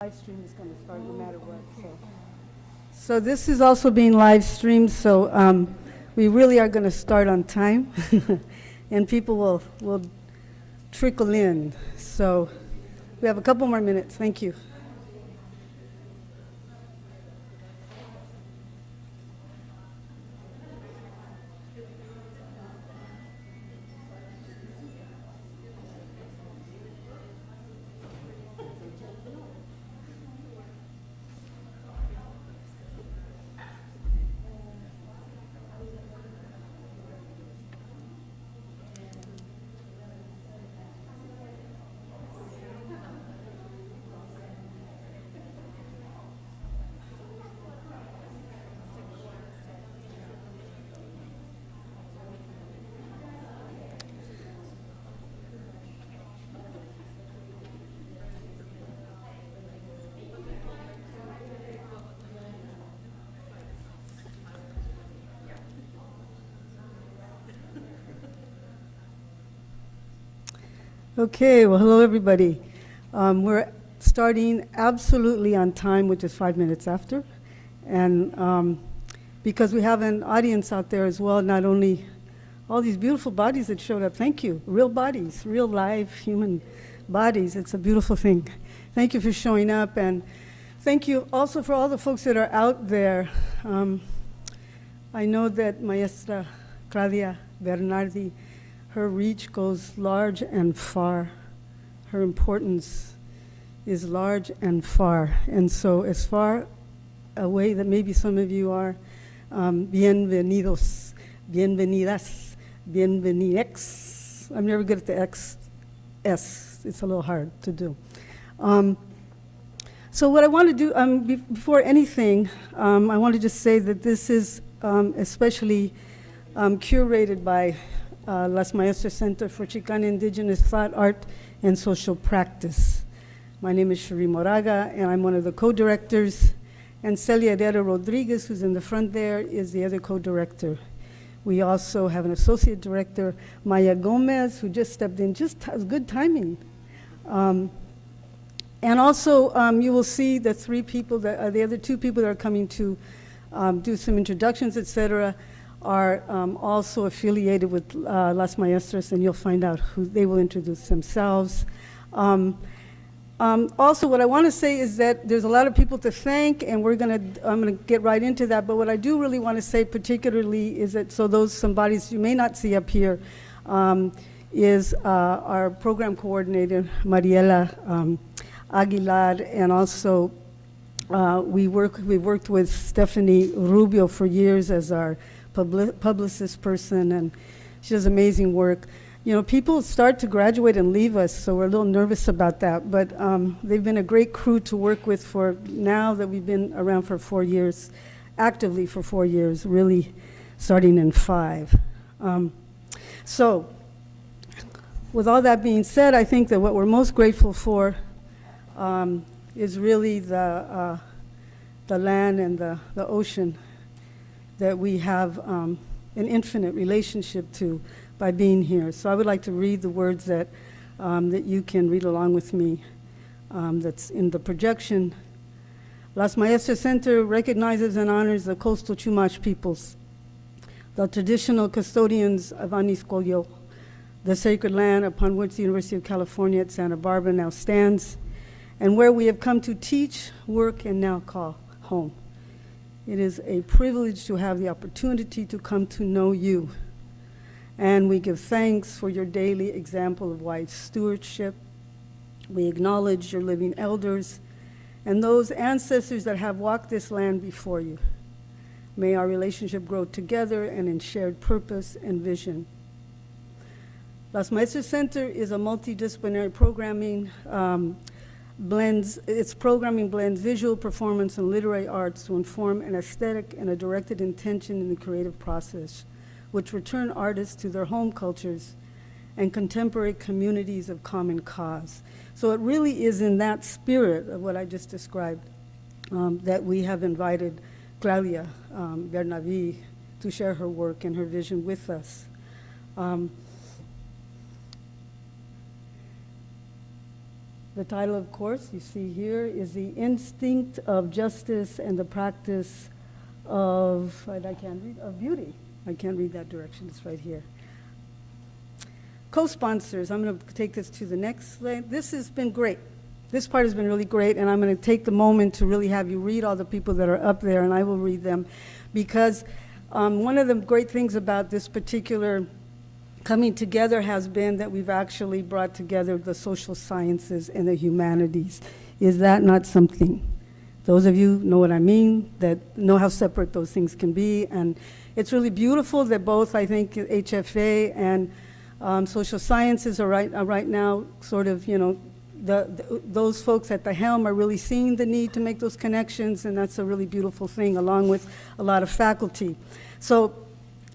Live stream is going to start no matter what. So this is also being live streamed, so we really are going to start on time, and people will trickle in. So we have a couple more minutes. Thank you. Okay, well, hello, everybody. We're starting absolutely on time, which is 5 minutes after. And because we have an audience out there as well, not only all these beautiful bodies that showed up, thank you, real bodies, real live human bodies. It's a beautiful thing. Thank you for showing up, and thank you also for all the folks that are out there. I know that Maestra Claudia Bernardi, her reach goes large and far. Her importance is large and far. And so as far away that maybe some of you are, bienvenidos, bienvenidas, bienvenidex. I'm never good at the S. It's a little hard to do. So what I want to do, before anything, I want to just say that this is especially curated by Las Maestras Center for Chicana Indigenous Thought, Art, and Social Practice. My name is Cherríe Moraga, and I'm one of the co-directors. And Celia Herrera Rodríguez, who's in the front there, is the other co-director. We also have an associate director, Maya Gomez, who just stepped in, just has good timing. And also, you will see the three people, the other two people that are coming to do some introductions, et cetera, are also affiliated with Las Maestras, and you'll find out who they will introduce themselves. Also, what I want to say is that there's a lot of people to thank, and I'm gonna get right into that. But what I do really want to say particularly is that, so those some bodies you may not see up here, is our program coordinator, Mariela Aguilar, and also we've worked with Stephanie Rubio for years as our publicist person, and she does amazing work. You know, people start to graduate and leave us, so we're a little nervous about that, but they've been a great crew to work with for now that we've been around for 4 years, actively for 4 years, really starting in 5. So, with all that being said, I think that what we're most grateful for is really the land and the ocean that we have an infinite relationship to by being here. So I would like to read the words that you can read along with me that's in the projection. Las Maestras Center recognizes and honors the coastal Chumash peoples, the traditional custodians of Aniscoyo, the sacred land upon which the University of California at Santa Barbara now stands, and where we have come to teach, work, and now call home. It is a privilege to have the opportunity to come to know you. And we give thanks for your daily example of wise stewardship. We acknowledge your living elders and those ancestors that have walked this land before you. May our relationship grow together and in shared purpose and vision. Las Maestras Center is a multidisciplinary programming its programming blends visual, performance, and literary arts to inform an aesthetic and a directed intention in the creative process, which return artists to their home cultures and contemporary communities of common cause. So it really is in that spirit of what I just described that we have invited Claudia Bernardi to share her work and her vision with us. The title, of course, you see here, is The Instinct of Justice and the Practice of, I can't read, of Beauty. I can't read that direction, it's right here. Co-sponsors, I'm going to take this to the next slide. This has been great. This part has been really great, and I'm going to take the moment to really have you read all the people that are up there, and I will read them, because one of the great things about this particular coming together has been that we've actually brought together the social sciences and the humanities. Is that not something? Those of you know what I mean, that know how separate those things can be, and it's really beautiful that both, I think, HFA and social sciences are right now sort of, you know, those folks at the helm are really seeing the need to make those connections, and that's a really beautiful thing, along with a lot of faculty. So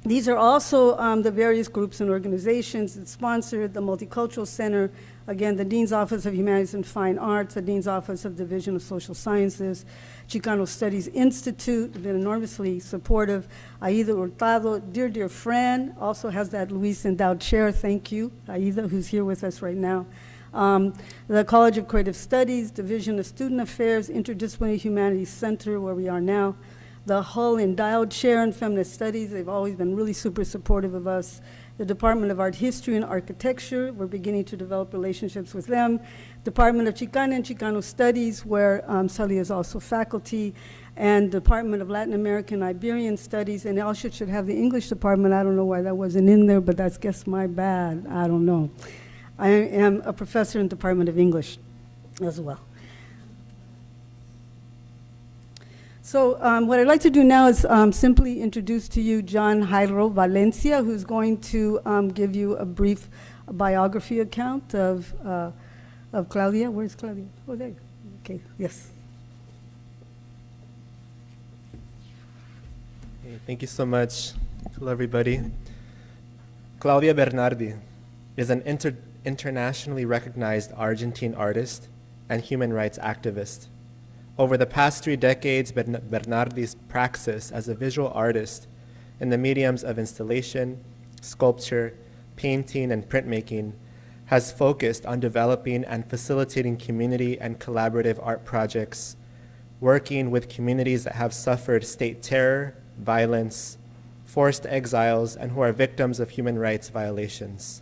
these are also the various groups and organizations that sponsored the Multicultural Center, again, the Dean's Office of Humanities and Fine Arts, the Dean's Office of Division of Social Sciences, Chicano Studies Institute, been enormously supportive. Aida Hurtado, dear friend, also has that Luis Endowed Chair, thank you, Aida, who's here with us right now. The College of Creative Studies, Division of Student Affairs, Interdisciplinary Humanities Center, where we are now. The Hull Endowed Chair in Feminist Studies, they've always been really super supportive of us. The Department of Art History and Architecture, we're beginning to develop relationships with them. Department of Chicana and Chicano Studies, where Celia is also faculty, and Department of Latin American Iberian Studies, and also should have the English department. I don't know why that wasn't in there, but that's, guess, my bad, I don't know. I am a professor in the Department of English as well. So what I'd like to do now is simply introduce to you John Jairo Valencia, who's going to give you a brief biography account of Claudia. Where's Claudia? Oh, there. Okay, yes. Hey, thank you so much. Hello, everybody. Claudia Bernardi is an internationally recognized Argentine artist and human rights activist. Over the past 3 decades, Bernardi's praxis as a visual artist in the mediums of installation, sculpture, painting, and printmaking has focused on developing and facilitating community and collaborative art projects, working with communities that have suffered state terror, violence, forced exiles, and who are victims of human rights violations.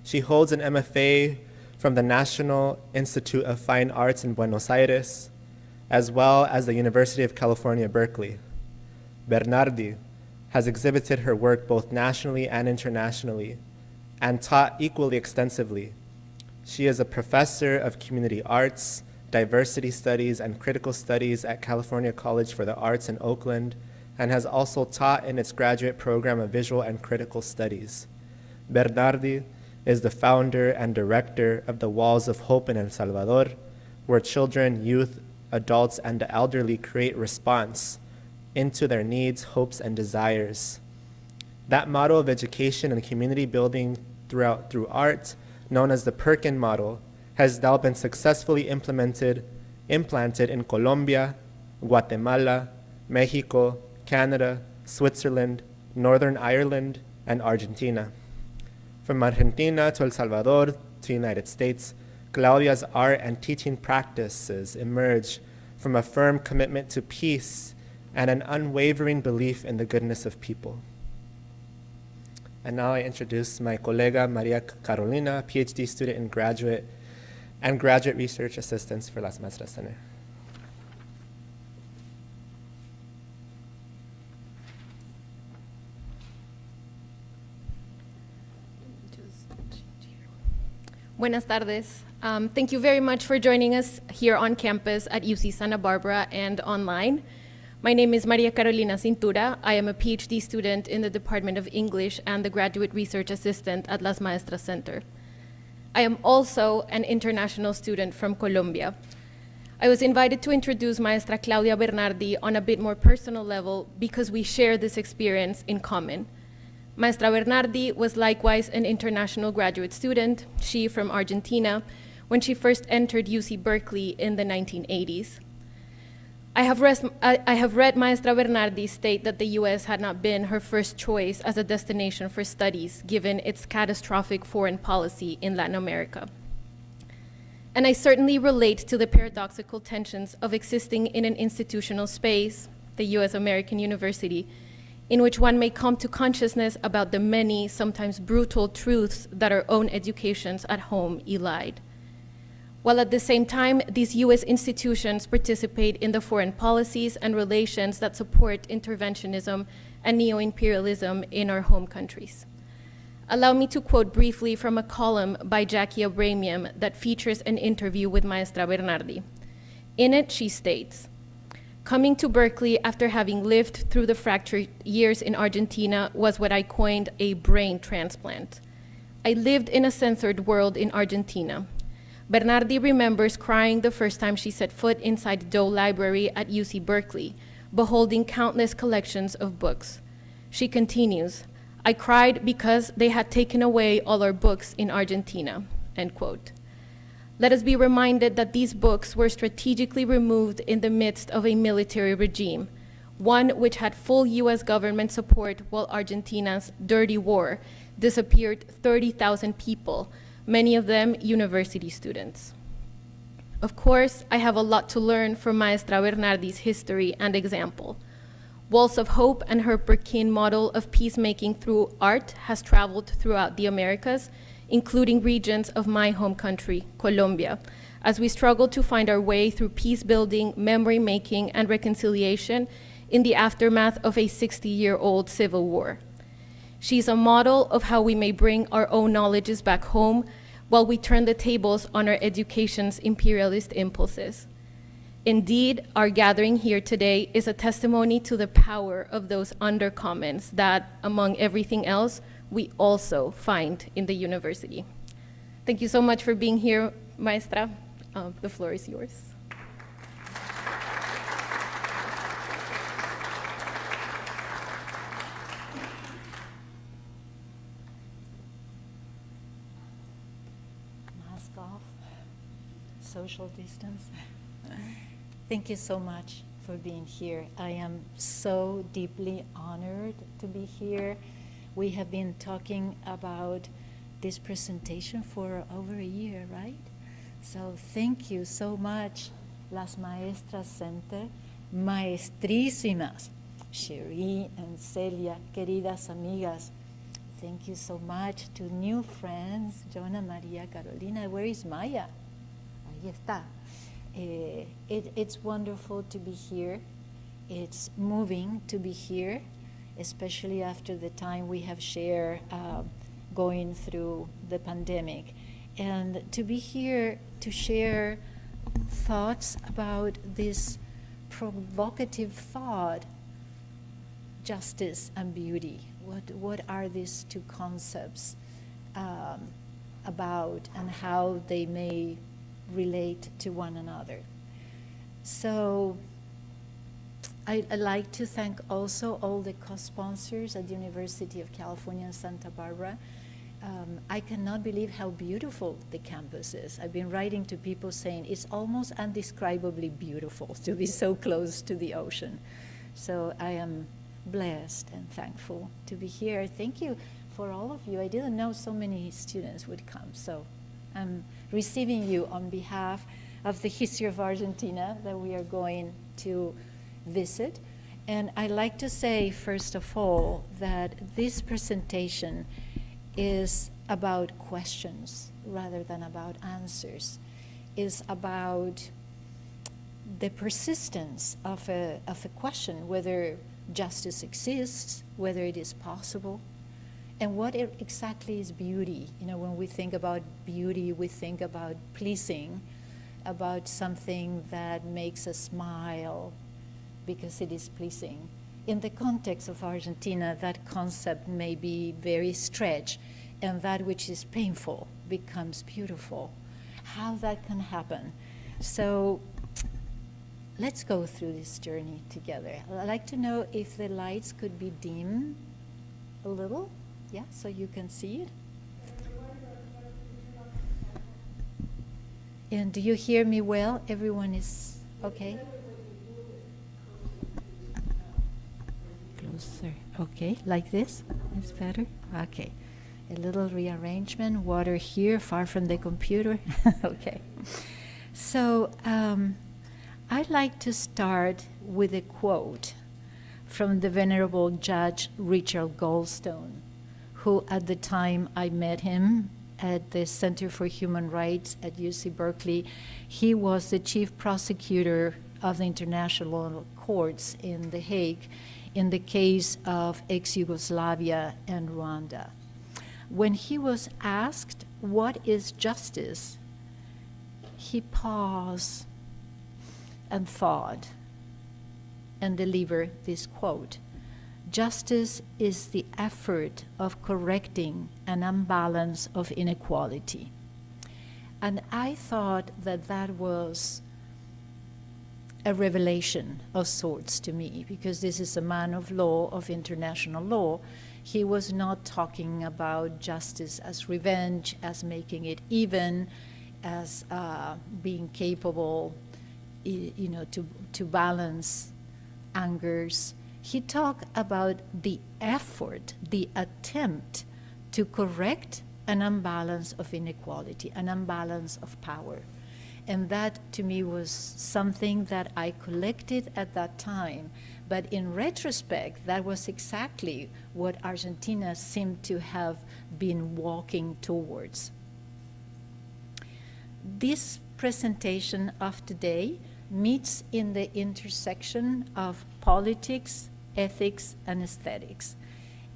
She holds an MFA from the National Institute of Fine Arts in Buenos Aires, as well as the University of California, Berkeley. Bernardi has exhibited her work both nationally and internationally, and taught equally extensively. She is a professor of community arts, diversity studies, and critical studies at California College for the Arts in Oakland, and has also taught in its graduate program of visual and critical studies. Bernardi is the founder and director of the Walls of Hope in El Salvador, where children, youth, adults, and the elderly create response into their needs, hopes, and desires. That model of education and community building through art, known as the Perkin model, has now been successfully implanted in Colombia, Guatemala, Mexico, Canada, Switzerland, Northern Ireland, and Argentina. From Argentina to El Salvador to the United States, Claudia's art and teaching practices emerge from a firm commitment to peace and an unwavering belief in the goodness of people. And now I introduce my colega Maria Carolina, PhD student and graduate research assistants for Las Maestras Center. Buenas tardes. Thank you very much for joining us here on campus at UC Santa Barbara and online. My name is Maria Carolina Cintura. I am a PhD student in the Department of English and the Graduate Research Assistant at Las Maestras Center. I am also an international student from Colombia. I was invited to introduce Maestra Claudia Bernardi on a bit more personal level because we share this experience in common. Maestra Bernardi was likewise an international graduate student, she from Argentina, when she first entered UC Berkeley in the 1980s. I have read Maestra Bernardi state that the US had not been her first choice as a destination for studies, given its catastrophic foreign policy in Latin America. And I certainly relate to the paradoxical tensions of existing in an institutional space, the US American University, in which one may come to consciousness about the many, sometimes brutal truths that our own educations at home elide. While at the same time, these US institutions participate in the foreign policies and relations that support interventionism and neo-imperialism in our home countries. Allow me to quote briefly from a column by Jackie Abramian that features an interview with Maestra Bernardi. In it, she states, "Coming to Berkeley after having lived through the fractured years in Argentina was what I coined a brain transplant. I lived in a censored world in Argentina. Bernardi remembers crying the first time she set foot inside the Doe Library at UC Berkeley, beholding countless collections of books. She continues, I cried because they had taken away all our books in Argentina," end quote. Let us be reminded that these books were strategically removed in the midst of a military regime, one which had full US government support while Argentina's dirty war disappeared 30,000 people, many of them university students. Of course, I have a lot to learn from Maestra Bernardi's history and example. Walls of Hope and her Perkin model of peacemaking through art has traveled throughout the Americas, including regions of my home country, Colombia, as we struggle to find our way through peace building, memory making, and reconciliation in the aftermath of a 60-year-old civil war. She's a model of how we may bring our own knowledges back home while we turn the tables on our education's imperialist impulses. Indeed, our gathering here today is a testimony to the power of those undercommons that, among everything else, we also find in the university. Thank you so much for being here, Maestra. The floor is yours. Mask off, social distance. Thank you so much for being here. I am so deeply honored to be here. We have been talking about this presentation for over a year, right? So thank you so much, Las Maestras Center, maestrísimas, Cherríe and Celia, queridas amigas. Thank you so much to new friends, Jonah, Maria, Carolina. Where is Maya? Ahí está. It's wonderful to be here. It's moving to be here, especially after the time we have shared going through the pandemic. And to be here to share thoughts about this provocative thought, justice and beauty. What are these two concepts about, and how they may relate to one another? So I'd like to thank also all the co-sponsors at the University of California in Santa Barbara. I cannot believe how beautiful the campus is. I've been writing to people saying it's almost indescribably beautiful to be so close to the ocean. So I am blessed and thankful to be here. Thank you for all of you. I didn't know so many students would come, so I'm receiving you on behalf of the history of Argentina that we are going to visit. And I'd like to say, first of all, that this presentation is about questions rather than about answers. Is about the persistence of a question, whether justice exists, whether it is possible, and what exactly is beauty. You know, when we think about beauty, we think about pleasing, about something that makes us smile because it is pleasing. In the context of Argentina, that concept may be very stretched, and that which is painful becomes beautiful. How that can happen. So let's go through this journey together. I'd like to know if the lights could be dim a little, yeah, so you can see it. And do you hear me well? Everyone is okay? Closer, okay, like this? It's better? Okay, A little rearrangement, water here, far from the computer. Okay. So I'd like to start with a quote from the Venerable Judge Richard Goldstone, who at the time I met him at the Center for Human Rights at UC Berkeley, he was the chief prosecutor of the international courts in The Hague in the case of ex-Yugoslavia and Rwanda. When he was asked, what is justice? He paused and thought and delivered this quote: justice is the effort of correcting an imbalance of inequality. And I thought that that was a revelation of sorts to me, because this is a man of law, of international law. He was not talking about justice as revenge, as making it even, as being capable, to balance angers. He talked about the effort, the attempt to correct an imbalance of inequality, an imbalance of power. And that, to me, was something that I collected at that time. But in retrospect, that was exactly what Argentina seemed to have been walking towards. This presentation of today meets in the intersection of politics, ethics, and aesthetics.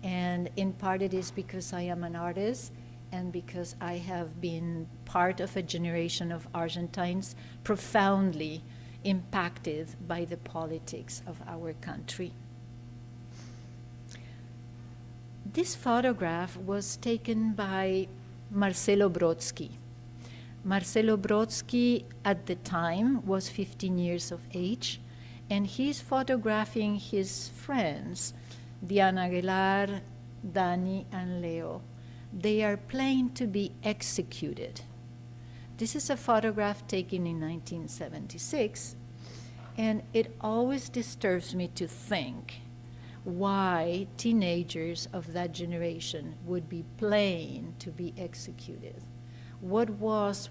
And in part it is because I am an artist, and because I have been part of a generation of Argentines profoundly impacted by the politics of our country. This photograph was taken by Marcelo Brodsky. Marcelo Brodsky at the time was 15 years of age, and he's photographing his friends, Diana Aguilar, Dani, and Leo. They are playing to be executed. This is a photograph taken in 1976, and it always disturbs me to think why teenagers of that generation would be playing to be executed. What was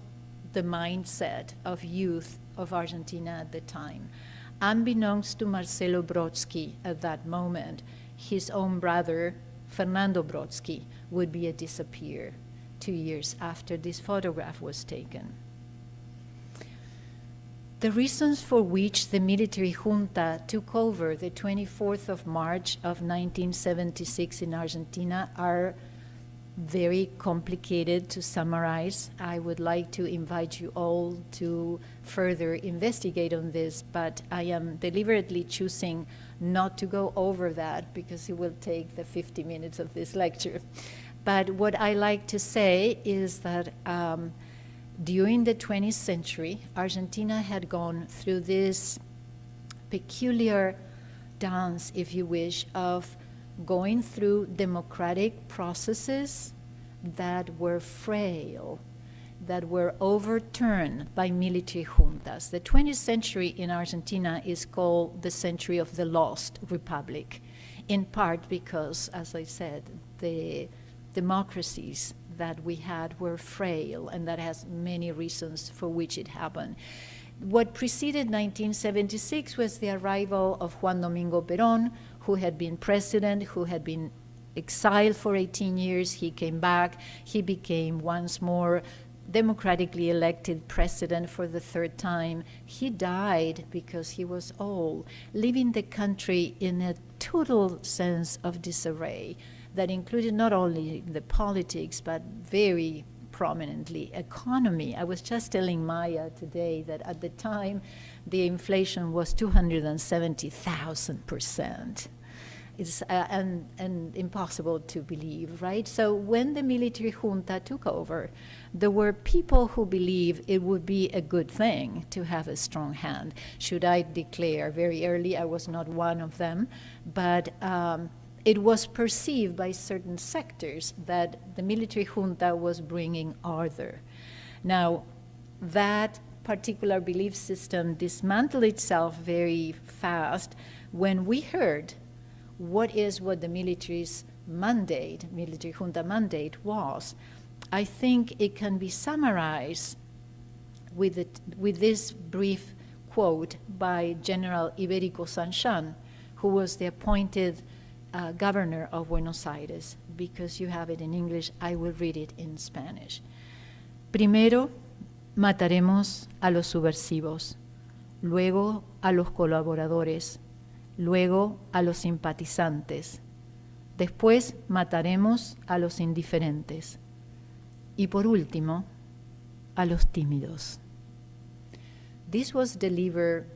the mindset of youth of Argentina at the time? Unbeknownst to Marcelo Brodsky at that moment, his own brother, Fernando Brodsky, would be a disappear 2 years after this photograph was taken. The reasons for which the military junta took over the 24th of March of 1976 in Argentina are very complicated to summarize. I would like to invite you all to further investigate on this, but I am deliberately choosing not to go over that because it will take the 50 minutes of this lecture. But what I like to say is that during the 20th century, Argentina had gone through this peculiar dance, if you wish, of going through democratic processes that were frail, that were overturned by military juntas. The 20th century in Argentina is called the century of the lost republic, in part because, as I said, the democracies that we had were frail, and that has many reasons for which it happened. What preceded 1976 was the arrival of Juan Domingo Perón, who had been president, who had been exiled for 18 years. He came back. He became once more democratically elected president for the third time. He died because he was old, leaving the country in a total sense of disarray that included not only the politics, but very prominently economy. I was just telling Maya today that at the time, the inflation was 270,000%. It's and impossible to believe, right? So when the military junta took over, there were people who believed it would be a good thing to have a strong hand. Should I declare very early, I was not one of them, but it was perceived by certain sectors that the military junta was bringing order. Now, that particular belief system dismantled itself very fast when we heard what the militaries mandate, military junta mandate was, I think it can be summarized with this brief quote by General Iberico Sanchan, who was the appointed governor of Buenos Aires. Because you have it in English, I will read it in Spanish. Primero, mataremos a los subversivos, luego a los colaboradores, luego a los simpatizantes, después mataremos a los indiferentes y por último a los tímidos. This was delivered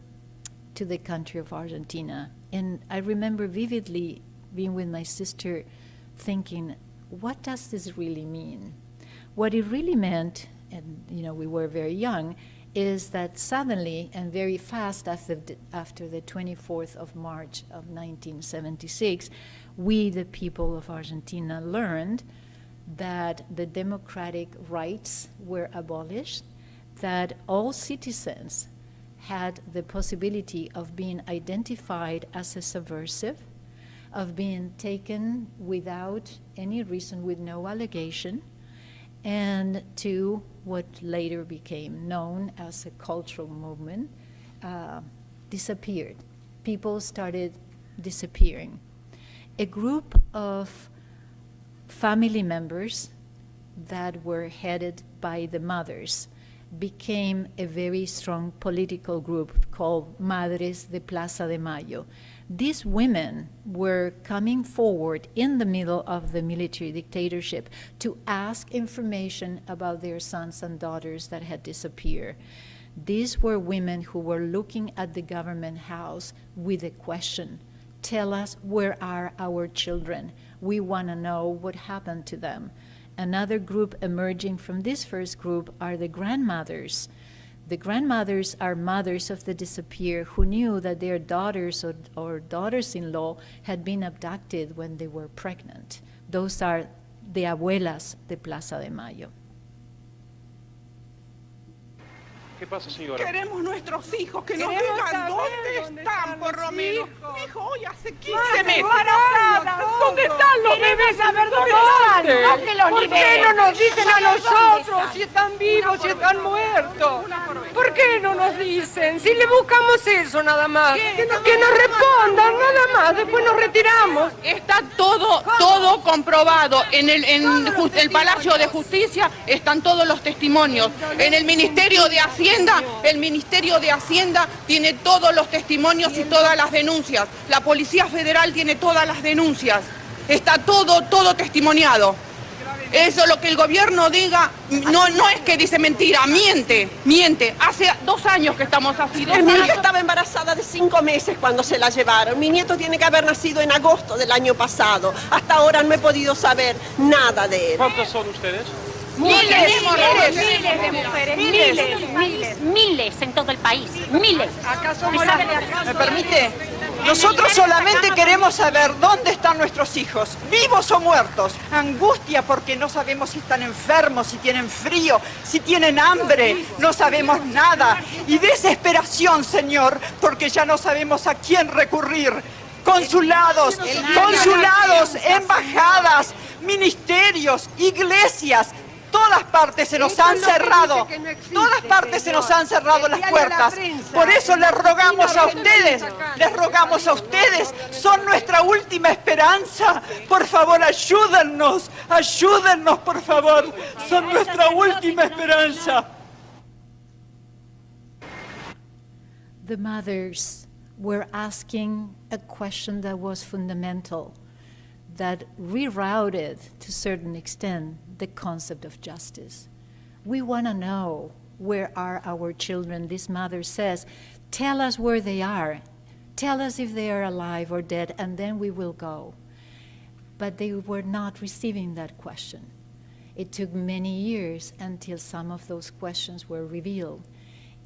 to the country of Argentina, and I remember vividly being with my sister thinking, what does this really mean? What it really meant, and we were very young, is that suddenly and very fast after the 24th of March of 1976, we, the people of Argentina, learned that the democratic rights were abolished, that all citizens had the possibility of being identified as a subversive, of being taken without any reason, with no allegation, and to what later became known as a cultural movement, disappeared. People started disappearing. A group of family members that were headed by the mothers became a very strong political group called Madres de Plaza de Mayo. These women were coming forward in the middle of the military dictatorship to ask information about their sons and daughters that had disappeared. These were women who were looking at the government house with a question. Tell us, where are our children? We want to know what happened to them. Another group emerging from this first group are the grandmothers. The grandmothers are mothers of the disappeared who knew that their daughters or daughters-in-law had been abducted when they were pregnant. Those are the abuelas de Plaza de Mayo. ¿Qué pasa, señora? Queremos nuestros hijos, que nos digan dónde están, por lo menos. Mi hijo hoy hace 15 meses. ¿Dónde están los bebés? ¿Por qué no nos dicen a nosotros si están vivos, si están muertos? ¿Por qué no nos dicen? Si le buscamos eso nada más. Que nos respondan nada más, después nos retiramos. Está todo comprobado. En el Palacio de Justicia están todos los testimonios. En el Ministerio de Hacienda, el Ministerio de Hacienda tiene todos los testimonios y todas las denuncias. La Policía Federal tiene todas las denuncias. Está todo testimoniado. Eso, lo que el gobierno diga, no es que dice mentira, miente. Hace 2 años que estamos así. Mi hija estaba embarazada de 5 meses cuando se la llevaron. Mi nieto tiene que haber nacido en agosto del año pasado. Hasta ahora no he podido saber nada de él. ¿Cuántos son ustedes? Miles de mujeres, miles en todo el país, miles. Acá somos ¿Me permite? Nosotros solamente queremos saber dónde están nuestros hijos, vivos o muertos. Angustia porque no sabemos si están enfermos, si tienen frío, si tienen hambre, no sabemos nada. Y desesperación, Señor, porque ya no sabemos a quién recurrir. Consulados, embajadas, ministerios, iglesias. Todas partes se nos han cerrado, todas partes se nos han cerrado las puertas. Por eso les rogamos a ustedes, son nuestra última esperanza. Por favor, ayúdennos, por favor, son nuestra última esperanza. The mothers were asking a question that was fundamental, that rerouted to a certain extent the concept of justice. We want to know, where are our children? This mother says, tell us where they are. Tell us if they are alive or dead, and then we will go. But they were not receiving that question. It took many years until some of those questions were revealed.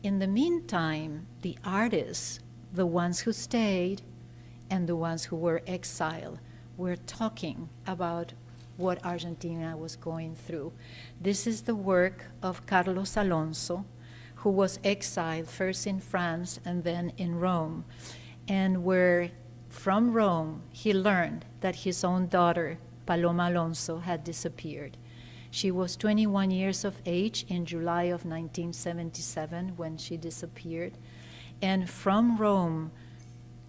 In the meantime, the artists, the ones who stayed and the ones who were exiled, were talking about what Argentina was going through. This is the work of Carlos Alonso, who was exiled first in France and then in Rome, and where from Rome he learned that his own daughter Paloma Alonso, had disappeared. She was 21 years of age in July of 1977 when she disappeared. And from Rome,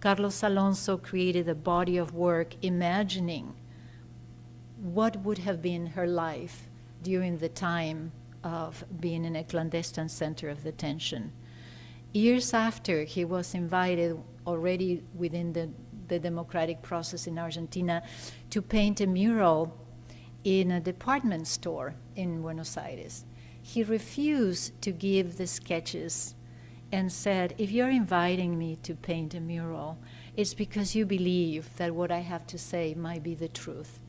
Carlos Alonso created a body of work imagining what would have been her life during the time of being in a clandestine center of detention. Years after, he was invited, already within the democratic process in Argentina, to paint a mural in a department store in Buenos Aires. He refused to give the sketches and said, if you're inviting me to paint a mural, it's because you believe that what I have to say might be the truth.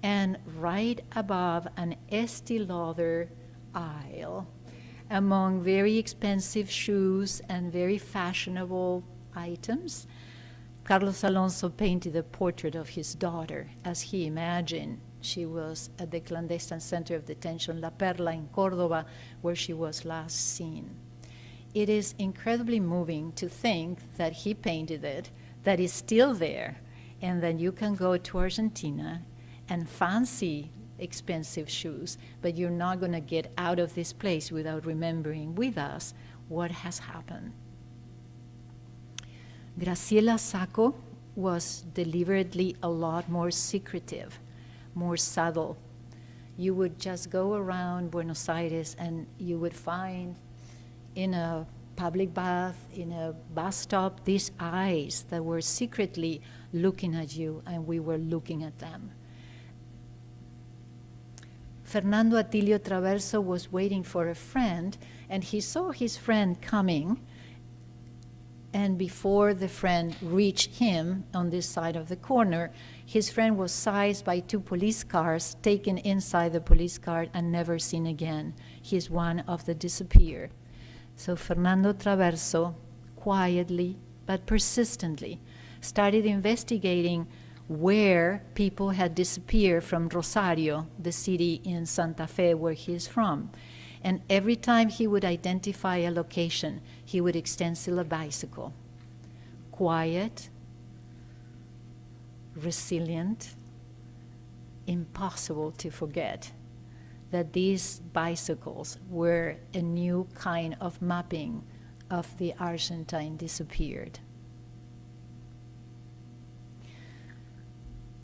And right above an Estee Lauder aisle, among very expensive shoes and very fashionable items, Carlos Alonso painted a portrait of his daughter as he imagined she was at the clandestine center of detention, La Perla in Córdoba, where she was last seen. It is incredibly moving to think that he painted it, that it's still there, and that you can go to Argentina and fancy expensive shoes, but you're not going to get out of this place without remembering with us what has happened. Graciela Sacco was deliberately a lot more secretive, more subtle. You would just go around Buenos Aires and you would find in a public bath, in a bus stop, these eyes that were secretly looking at you, and we were looking at them. Fernando Atilio Traverso was waiting for a friend, and he saw his friend coming, and before the friend reached him on this side of the corner, his friend was seized by 2 police cars, taken inside the police car, and never seen again. He is one of the disappeared. So Fernando Traverso, quietly but persistently, started investigating where people had disappeared from Rosario, the city in Santa Fe where he is from. And every time he would identify a location, he would stencil a bicycle. Quiet, resilient, impossible to forget that these bicycles were a new kind of mapping of the Argentine disappeared.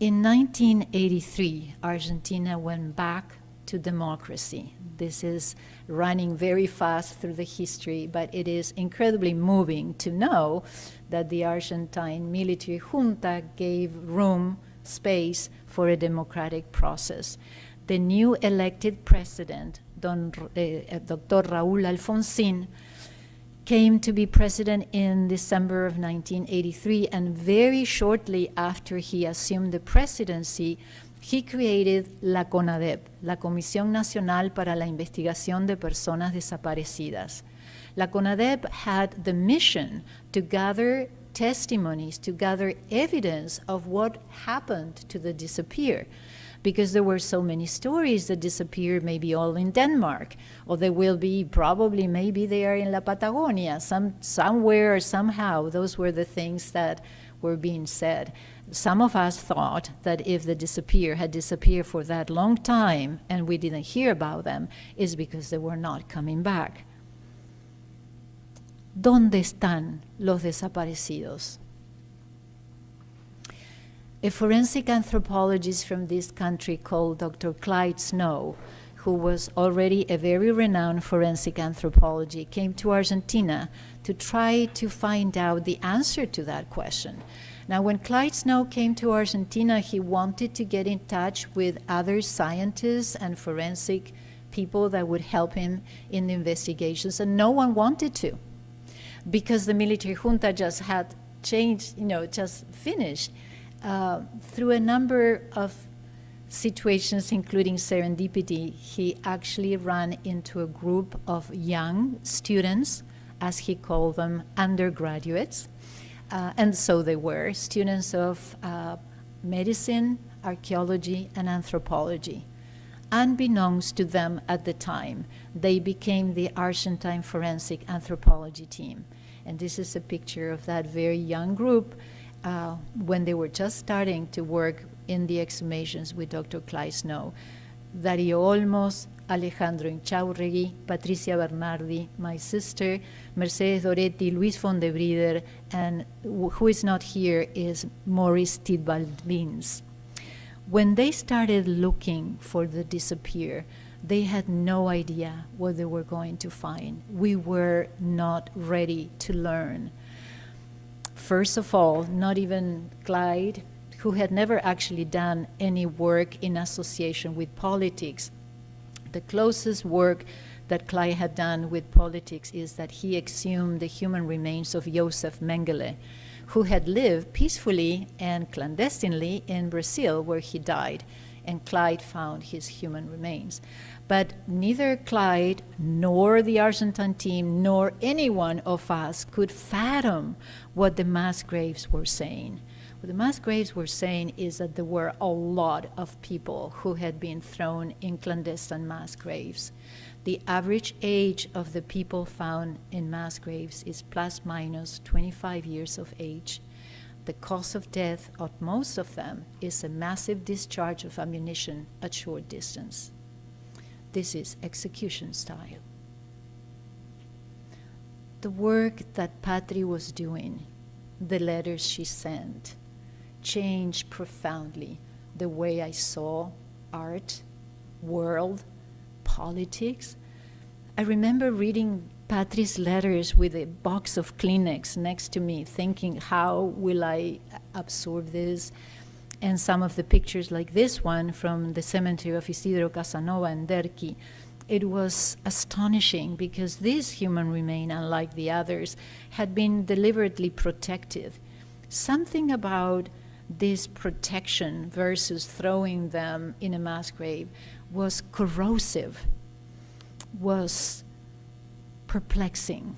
In 1983, Argentina went back to democracy. This is running very fast through the history, but it is incredibly moving to know that the Argentine military junta gave room, space for a democratic process. The new elected president, Dr. Raúl Alfonsín, came to be president in December of 1983, and very shortly after he assumed the presidency, he created la CONADEP, la Comisión Nacional para la Investigación de Personas Desaparecidas. La CONADEP had the mission to gather testimonies, to gather evidence of what happened to the disappeared, because there were so many stories that disappeared, maybe all in Denmark, or they will be probably, maybe they are in La Patagonia, somewhere, somehow. Those were the things that were being said. Some of us thought that if the disappeared had disappeared for that long time and we didn't hear about them, is because they were not coming back. ¿Dónde están los desaparecidos? A forensic anthropologist from this country called Dr. Clyde Snow, who was already a very renowned forensic anthropology, came to Argentina to try to find out the answer to that question. Now, when Clyde Snow came to Argentina, he wanted to get in touch with other scientists and forensic people that would help him in the investigations, and no one wanted to, because the military junta just had changed, just finished. Through a number of situations, including serendipity, he actually ran into a group of young students, as he called them, undergraduates. And so they were students of medicine, archaeology, and anthropology. Unbeknownst to them at the time, they became the Argentine Forensic Anthropology Team. And this is a picture of that very young group when they were just starting to work in the exhumations with Dr. Clay Snow. Dario Olmos, Alejandro Inchaurregui, Patricia Bernardi, my sister, Mercedes Doretti, Luis Fondebrider, and who is not here is Maurice Tidbald-Beans. When they started looking for the disappear, they had no idea what they were going to find. We were not ready to learn. First of all, not even Clyde, who had never actually done any work in association with politics. The closest work that Clyde had done with politics is that he exhumed the human remains of Joseph Mengele, who had lived peacefully and clandestinely in Brazil, where he died, and Clyde found his human remains. But neither Clyde nor the Argentine team nor any one of us could fathom what the mass graves were saying. What the mass graves were saying is that there were a lot of people who had been thrown in clandestine mass graves. The average age of the people found in mass graves is plus minus 25 years of age. The cause of death of most of them is a massive discharge of ammunition at short distance. This is execution style. The work that Patri was doing, the letters she sent, changed profoundly the way I saw art, world, politics. I remember reading Patri's letters with a box of Kleenex next to me, thinking, how will I absorb this? And some of the pictures like this one from the cemetery of Isidro Casanova and Derqui, it was astonishing because this human remain, unlike the others, had been deliberately protected. Something about this protection versus throwing them in a mass grave was corrosive, was perplexing.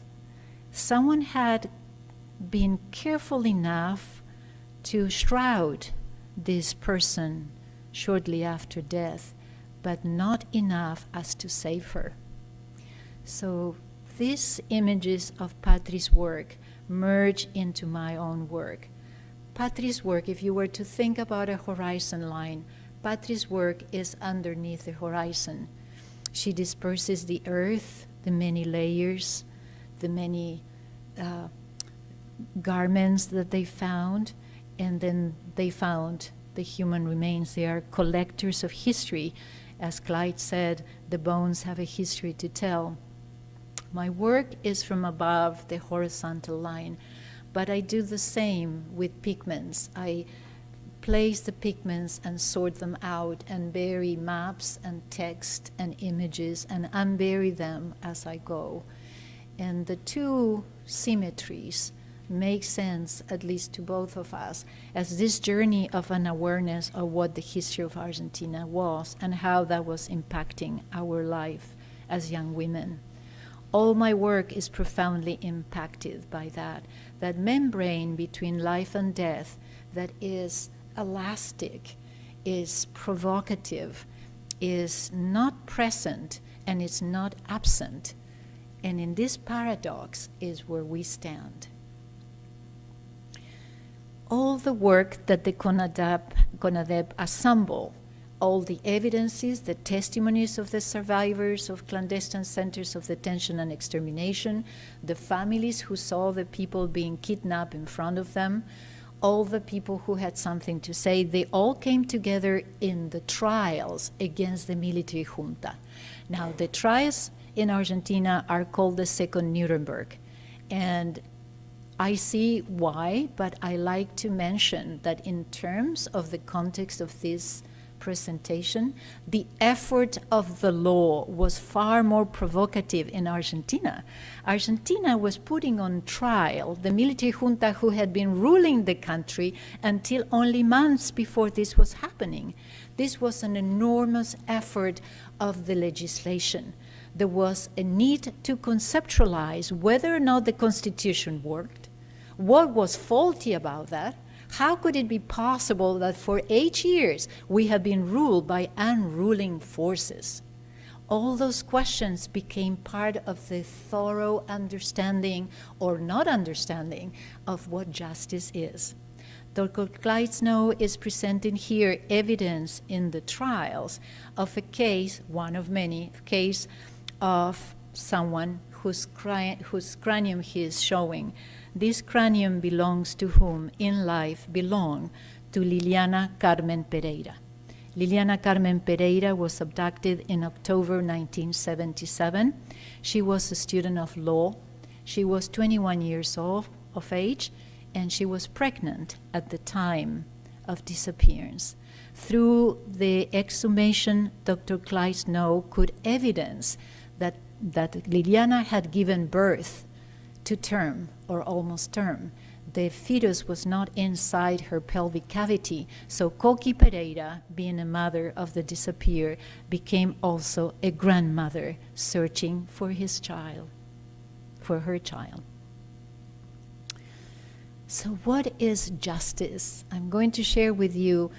Someone had been careful enough to shroud this person shortly after death, but not enough as to save her. So these images of Patri's work merge into my own work. Patri's work, if you were to think about a horizon line, Patri's work is underneath the horizon. She disperses the earth, the many layers, the many garments that they found, and then they found the human remains. They are collectors of history. As Clyde said, the bones have a history to tell. My work is from above the horizontal line, but I do the same with pigments. I place the pigments and sort them out and bury maps and text and images and unbury them as I go. And the two symmetries make sense, at least to both of us, as this journey of an awareness of what the history of Argentina was and how that was impacting our life as young women. All my work is profoundly impacted by that membrane between life and death that is elastic, is provocative, is not present, and is not absent. And in this paradox is where we stand. All the work that the CONADEP assemble, all the evidences, the testimonies of the survivors of clandestine centers of detention and extermination, the families who saw the people being kidnapped in front of them, all the people who had something to say, they all came together in the trials against the military junta. Now, the trials in Argentina are called the Second Nuremberg. And I see why, but I like to mention that in terms of the context of this presentation, the effort of the law was far more provocative in Argentina. Argentina was putting on trial the military junta who had been ruling the country until only months before this was happening. This was an enormous effort of the legislation. There was a need to conceptualize whether or not the Constitution worked, what was faulty about that. How could it be possible that for 8 years we have been ruled by unruling forces? All those questions became part of the thorough understanding or not understanding of what justice is. Dr. Clyde Snow is presenting here evidence in the trials of a case, one of many, case of someone whose cranium he is showing. This cranium belongs to whom in life belonged to Liliana Carmen Pereira. Liliana Carmen Pereira was abducted in October 1977. She was a student of law. She was 21 years of age, and she was pregnant at the time of disappearance. Through the exhumation, Dr. Clyde Snow could evidence that Liliana had given birth to term or almost term. The fetus was not inside her pelvic cavity, so Coqui Pereira, being a mother of the disappeared, became also a grandmother searching for his child, for her child. So what is justice? I'm going to share with you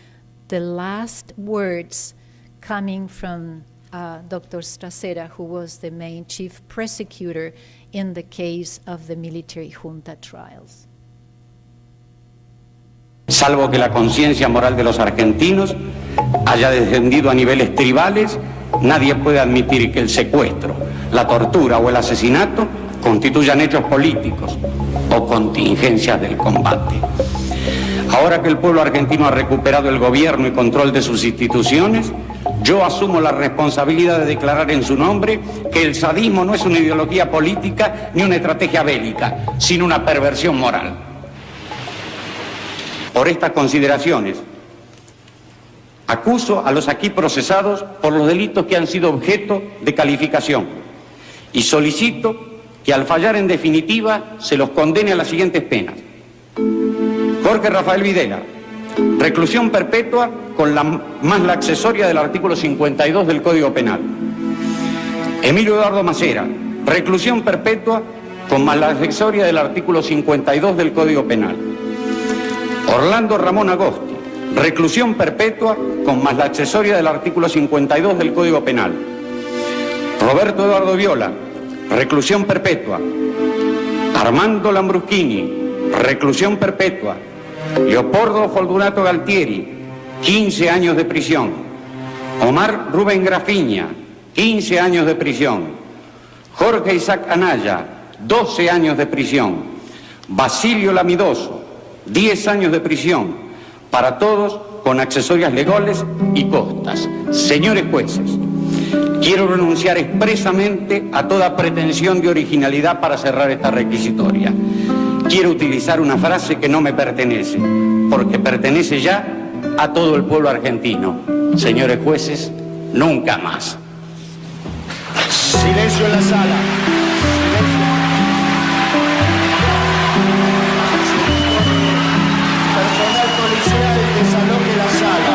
the last words coming from Dr. Stracera, who was the main chief prosecutor in the case of the military junta trials. Salvo que la conciencia moral de los argentinos haya descendido a niveles tribales, nadie puede admitir que el secuestro, la tortura o el asesinato constituyan hechos políticos o contingencias del combate. Ahora que el pueblo argentino ha recuperado el gobierno y control de sus instituciones, yo asumo la responsabilidad de declarar en su nombre que el sadismo no es una ideología política ni una estrategia bélica, sino una perversión moral. Por estas consideraciones, acuso a los aquí procesados por los delitos que han sido objeto de calificación y solicito que al fallar en definitiva se los condene a las siguientes penas. Jorge Rafael Videla, reclusión perpetua con más la accesoria del artículo 52 del Código Penal. Emilio Eduardo Macera, reclusión perpetua con más la accesoria del artículo 52 del Código Penal. Orlando Ramón Agosti, reclusión perpetua con más la accesoria del artículo 52 del Código Penal. Roberto Eduardo Viola, reclusión perpetua. Armando Lambruschini, reclusión perpetua. Leopoldo Fortunato Galtieri, 15 años de prisión. Omar Rubén Grafiña, 15 años de prisión. Jorge Isaac Anaya, 12 años de prisión. Basilio Lamidoso, 10 años de prisión, para todos con accesorias legales y costas. Señores jueces, quiero renunciar expresamente a toda pretensión de originalidad para cerrar esta requisitoria. Quiero utilizar una frase que no me pertenece, porque pertenece ya a todo el pueblo argentino. Señores jueces, nunca más. Silencio en la sala. Personal policial, desaloje la sala.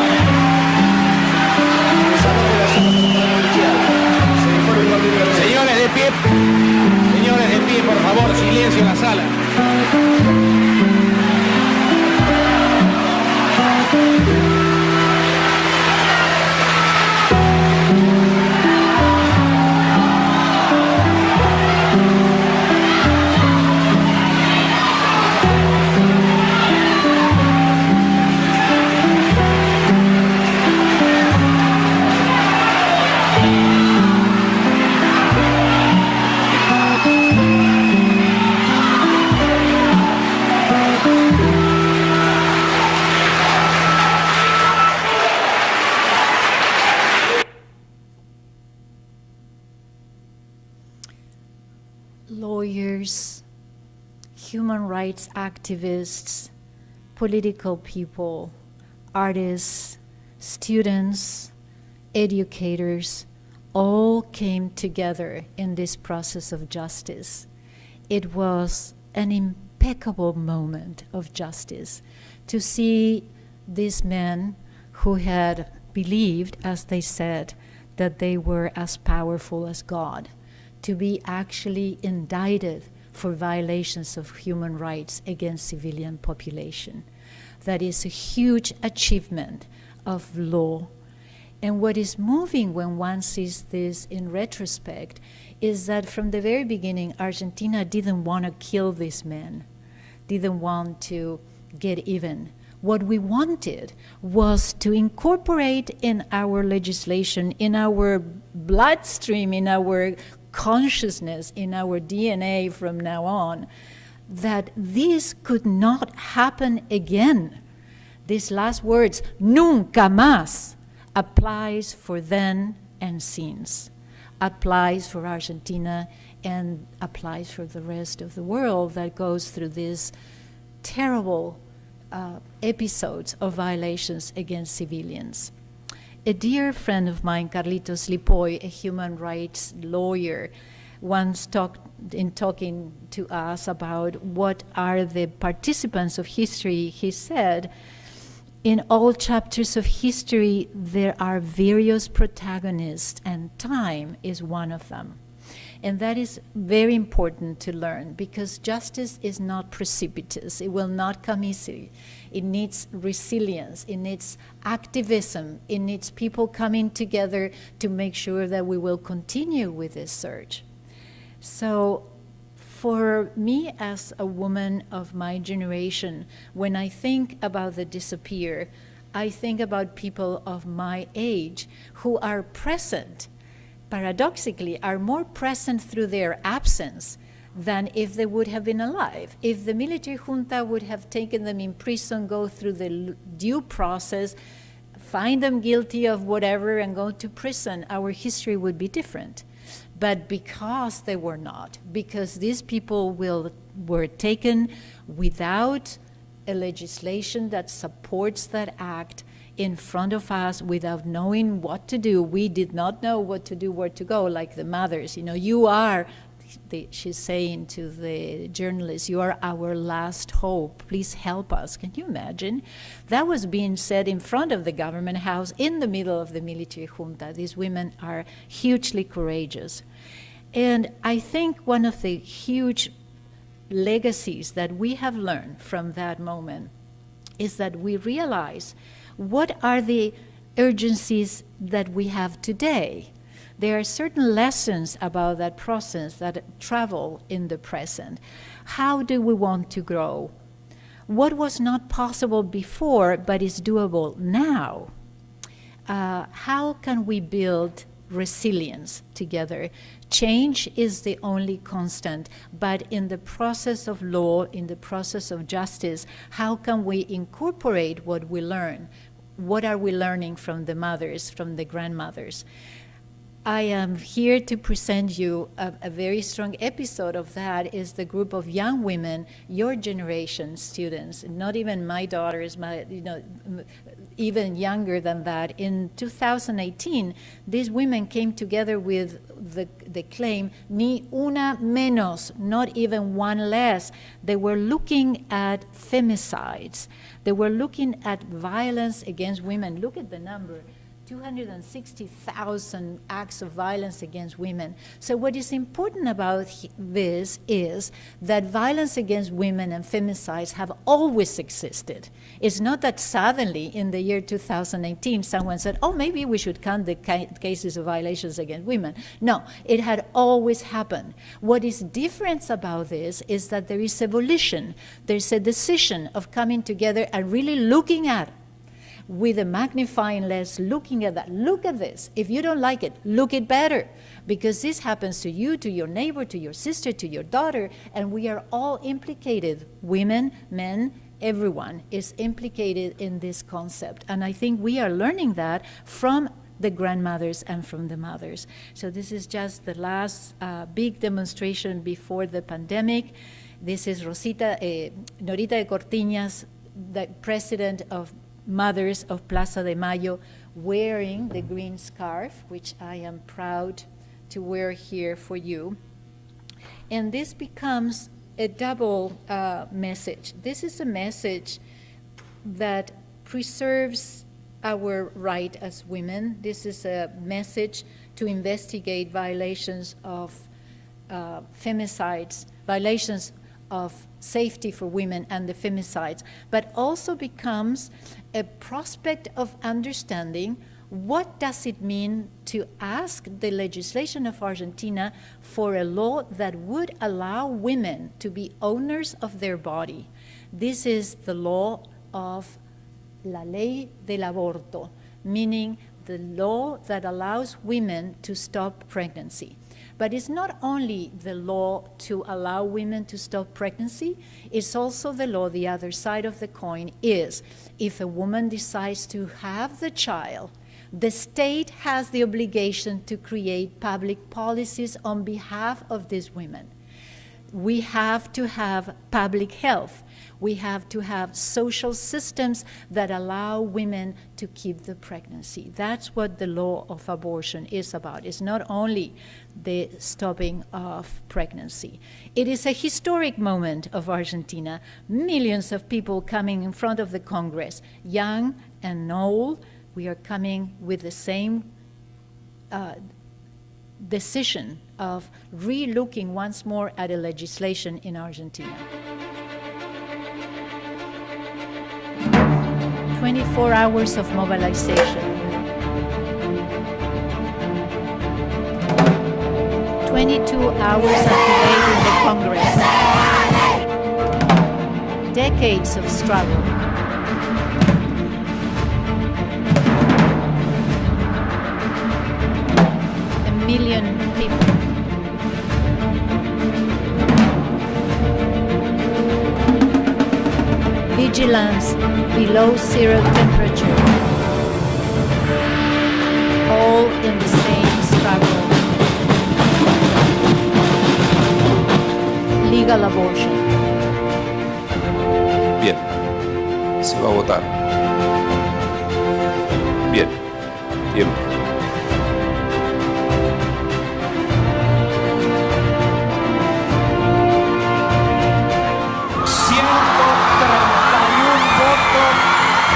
Desaloje la sala, personal policial. Señores de pie. Señores de pie, por favor, silencio en la sala. Lawyers, human rights activists, political people, artists, students, educators, all came together in this process of justice. It was an impeccable moment of justice to see these men who had believed, as they said, that they were as powerful as God, to be actually indicted for violations of human rights against civilian population. That is a huge achievement of law. And what is moving when one sees this in retrospect is that from the very beginning, Argentina didn't want to kill these men, didn't want to get even. What we wanted was to incorporate in our legislation, in our bloodstream, in our consciousness, in our DNA from now on, that this could not happen again. These last words, nunca más, applies for then and since, applies for Argentina, and applies for the rest of the world that goes through these terrible episodes of violations against civilians. A dear friend of mine, Carlitos Lipoy, a human rights lawyer, once talking to us about what are the participants of history, he said, in all chapters of history, there are various protagonists, and time is one of them. And that is very important to learn, because justice is not precipitous. It will not come easily. It needs resilience. It needs activism. It needs people coming together to make sure that we will continue with this search. So for me as a woman of my generation, when I think about the disappeared, I think about people of my age who are present, paradoxically, are more present through their absence than if they would have been alive. If the military junta would have taken them in prison, go through the due process, find them guilty of whatever and go to prison, our history would be different. But because they were not, because these people were taken without a legislation that supports that act in front of us without knowing what to do. We did not know what to do, where to go, like the mothers. You know, you are, she's saying to the journalist, you are our last hope. Please help us. Can you imagine? That was being said in front of the government house in the middle of the military junta. These women are hugely courageous. And I think one of the huge legacies that we have learned from that moment is that we realize what are the urgencies that we have today. There are certain lessons about that process that travel in the present. How do we want to grow? What was not possible before but is doable now? How can we build resilience together? Change is the only constant, but in the process of law, in the process of justice, how can we incorporate what we learn? What are we learning from the mothers, from the grandmothers? I am here to present you a very strong episode of that is the group of young women, your generation students, not even my daughters, even younger than that. In 2018, these women came together with the claim, ni una menos, not even one less. They were looking at femicides. They were looking at violence against women. Look at the number. 260,000 acts of violence against women. So what is important about this is that violence against women and femicides have always existed. It's not that suddenly in the year 2018 someone said, oh, maybe we should count the cases of violations against women. No, it had always happened. What is different about this is that there is evolution. There's a decision of coming together and really looking at with a magnifying lens, looking at that. Look at this. If you don't like it, look it better. Because this happens to you, to your neighbor, to your sister, to your daughter, and we are all implicated. Women, men, everyone is implicated in this concept. And I think we are learning that from the grandmothers and from the mothers. So this is just the last big demonstration before the pandemic. This is Norita de Cortiñas, the president of Mothers of Plaza de Mayo, wearing the green scarf, which I am proud to wear here for you. And this becomes a double message. This is a message that preserves our right as women. This is a message to investigate violations of femicides, violations of safety for women and the femicides, but also becomes a prospect of understanding what does it mean to ask the legislation of Argentina for a law that would allow women to be owners of their body. This is the law of la ley del aborto, meaning the law that allows women to stop pregnancy. But it's not only the law to allow women to stop pregnancy, it's also the law, the other side of the coin is, if a woman decides to have the child, the state has the obligation to create public policies on behalf of these women. We have to have public health. We have to have social systems that allow women to keep the pregnancy. That's what the law of abortion is about. It's not only the stopping of pregnancy. It is a historic moment of Argentina. Millions of people coming in front of the Congress, young and old. We are coming with the same decision of re-looking once more at a legislation in Argentina. 24 hours of mobilization. 22 hours of debate in the Congress. Decades of struggle. A million people. Vigilance below zero temperature. All in the same struggle. Legal abortion. Bien, se va a votar. Bien, tiempo.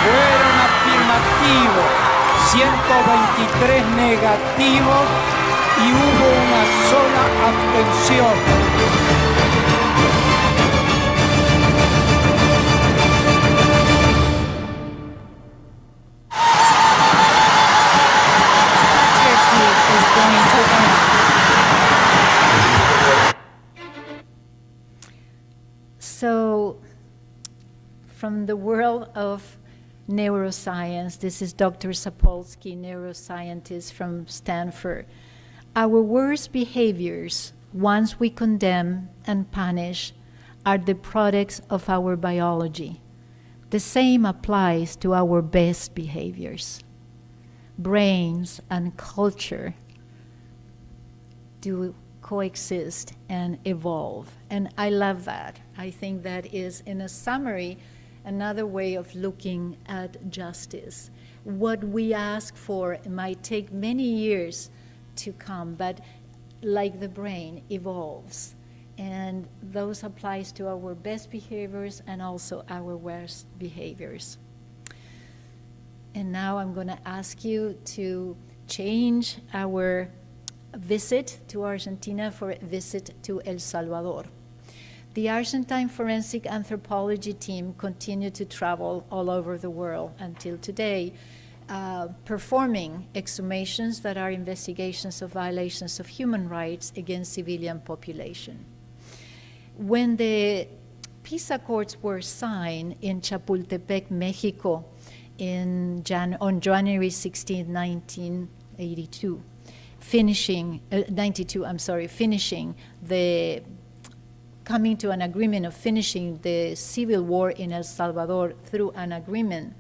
Fueron afirmativos, 123 negativos y hubo una sola abstención. So, from the world of neuroscience, this is Dr. Sapolsky, neuroscientist from Stanford. Our worst behaviors, once we condemn and punish, are the products of our biology. The same applies to our best behaviors. Brains and culture do coexist and evolve. And I love that. I think that is, in a summary, another way of looking at justice. What we ask for might take many years to come, but like the brain, evolves. And those applies to our best behaviors and also our worst behaviors. And now I'm going to ask you to change our visit to Argentina for a visit to El Salvador. The Argentine forensic anthropology team continued to travel all over the world until today, performing exhumations that are investigations of violations of human rights against civilian population. When the peace accords were signed in Chapultepec, Mexico, on January 16, 1982, finishing the coming to an agreement of finishing the civil war in El Salvador through an agreement.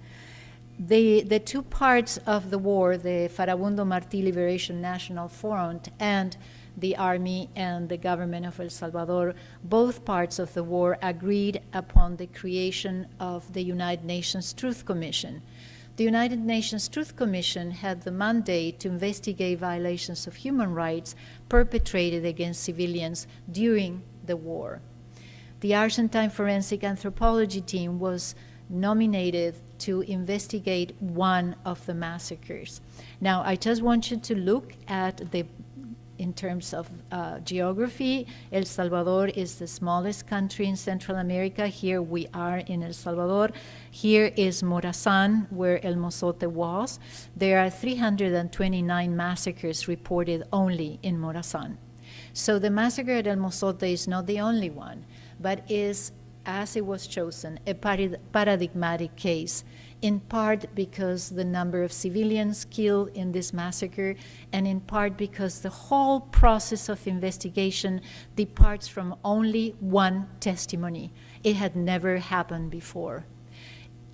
The two parts of the war, the Farabundo Martí Liberation National Front and the army and the government of El Salvador, both parts of the war agreed upon the creation of the United Nations Truth Commission. The United Nations Truth Commission had the mandate to investigate violations of human rights perpetrated against civilians during the war. The Argentine forensic anthropology team was nominated to investigate one of the massacres. Now, I just want you to look at in terms of geography, El Salvador is the smallest country in Central America. Here we are in El Salvador. Here is Morazán, where El Mozote was. There are 329 massacres reported only in Morazán. So the massacre at El Mozote is not the only one, but is as it was chosen, a paradigmatic case, in part because the number of civilians killed in this massacre, and in part because the whole process of investigation departs from only one testimony. It had never happened before.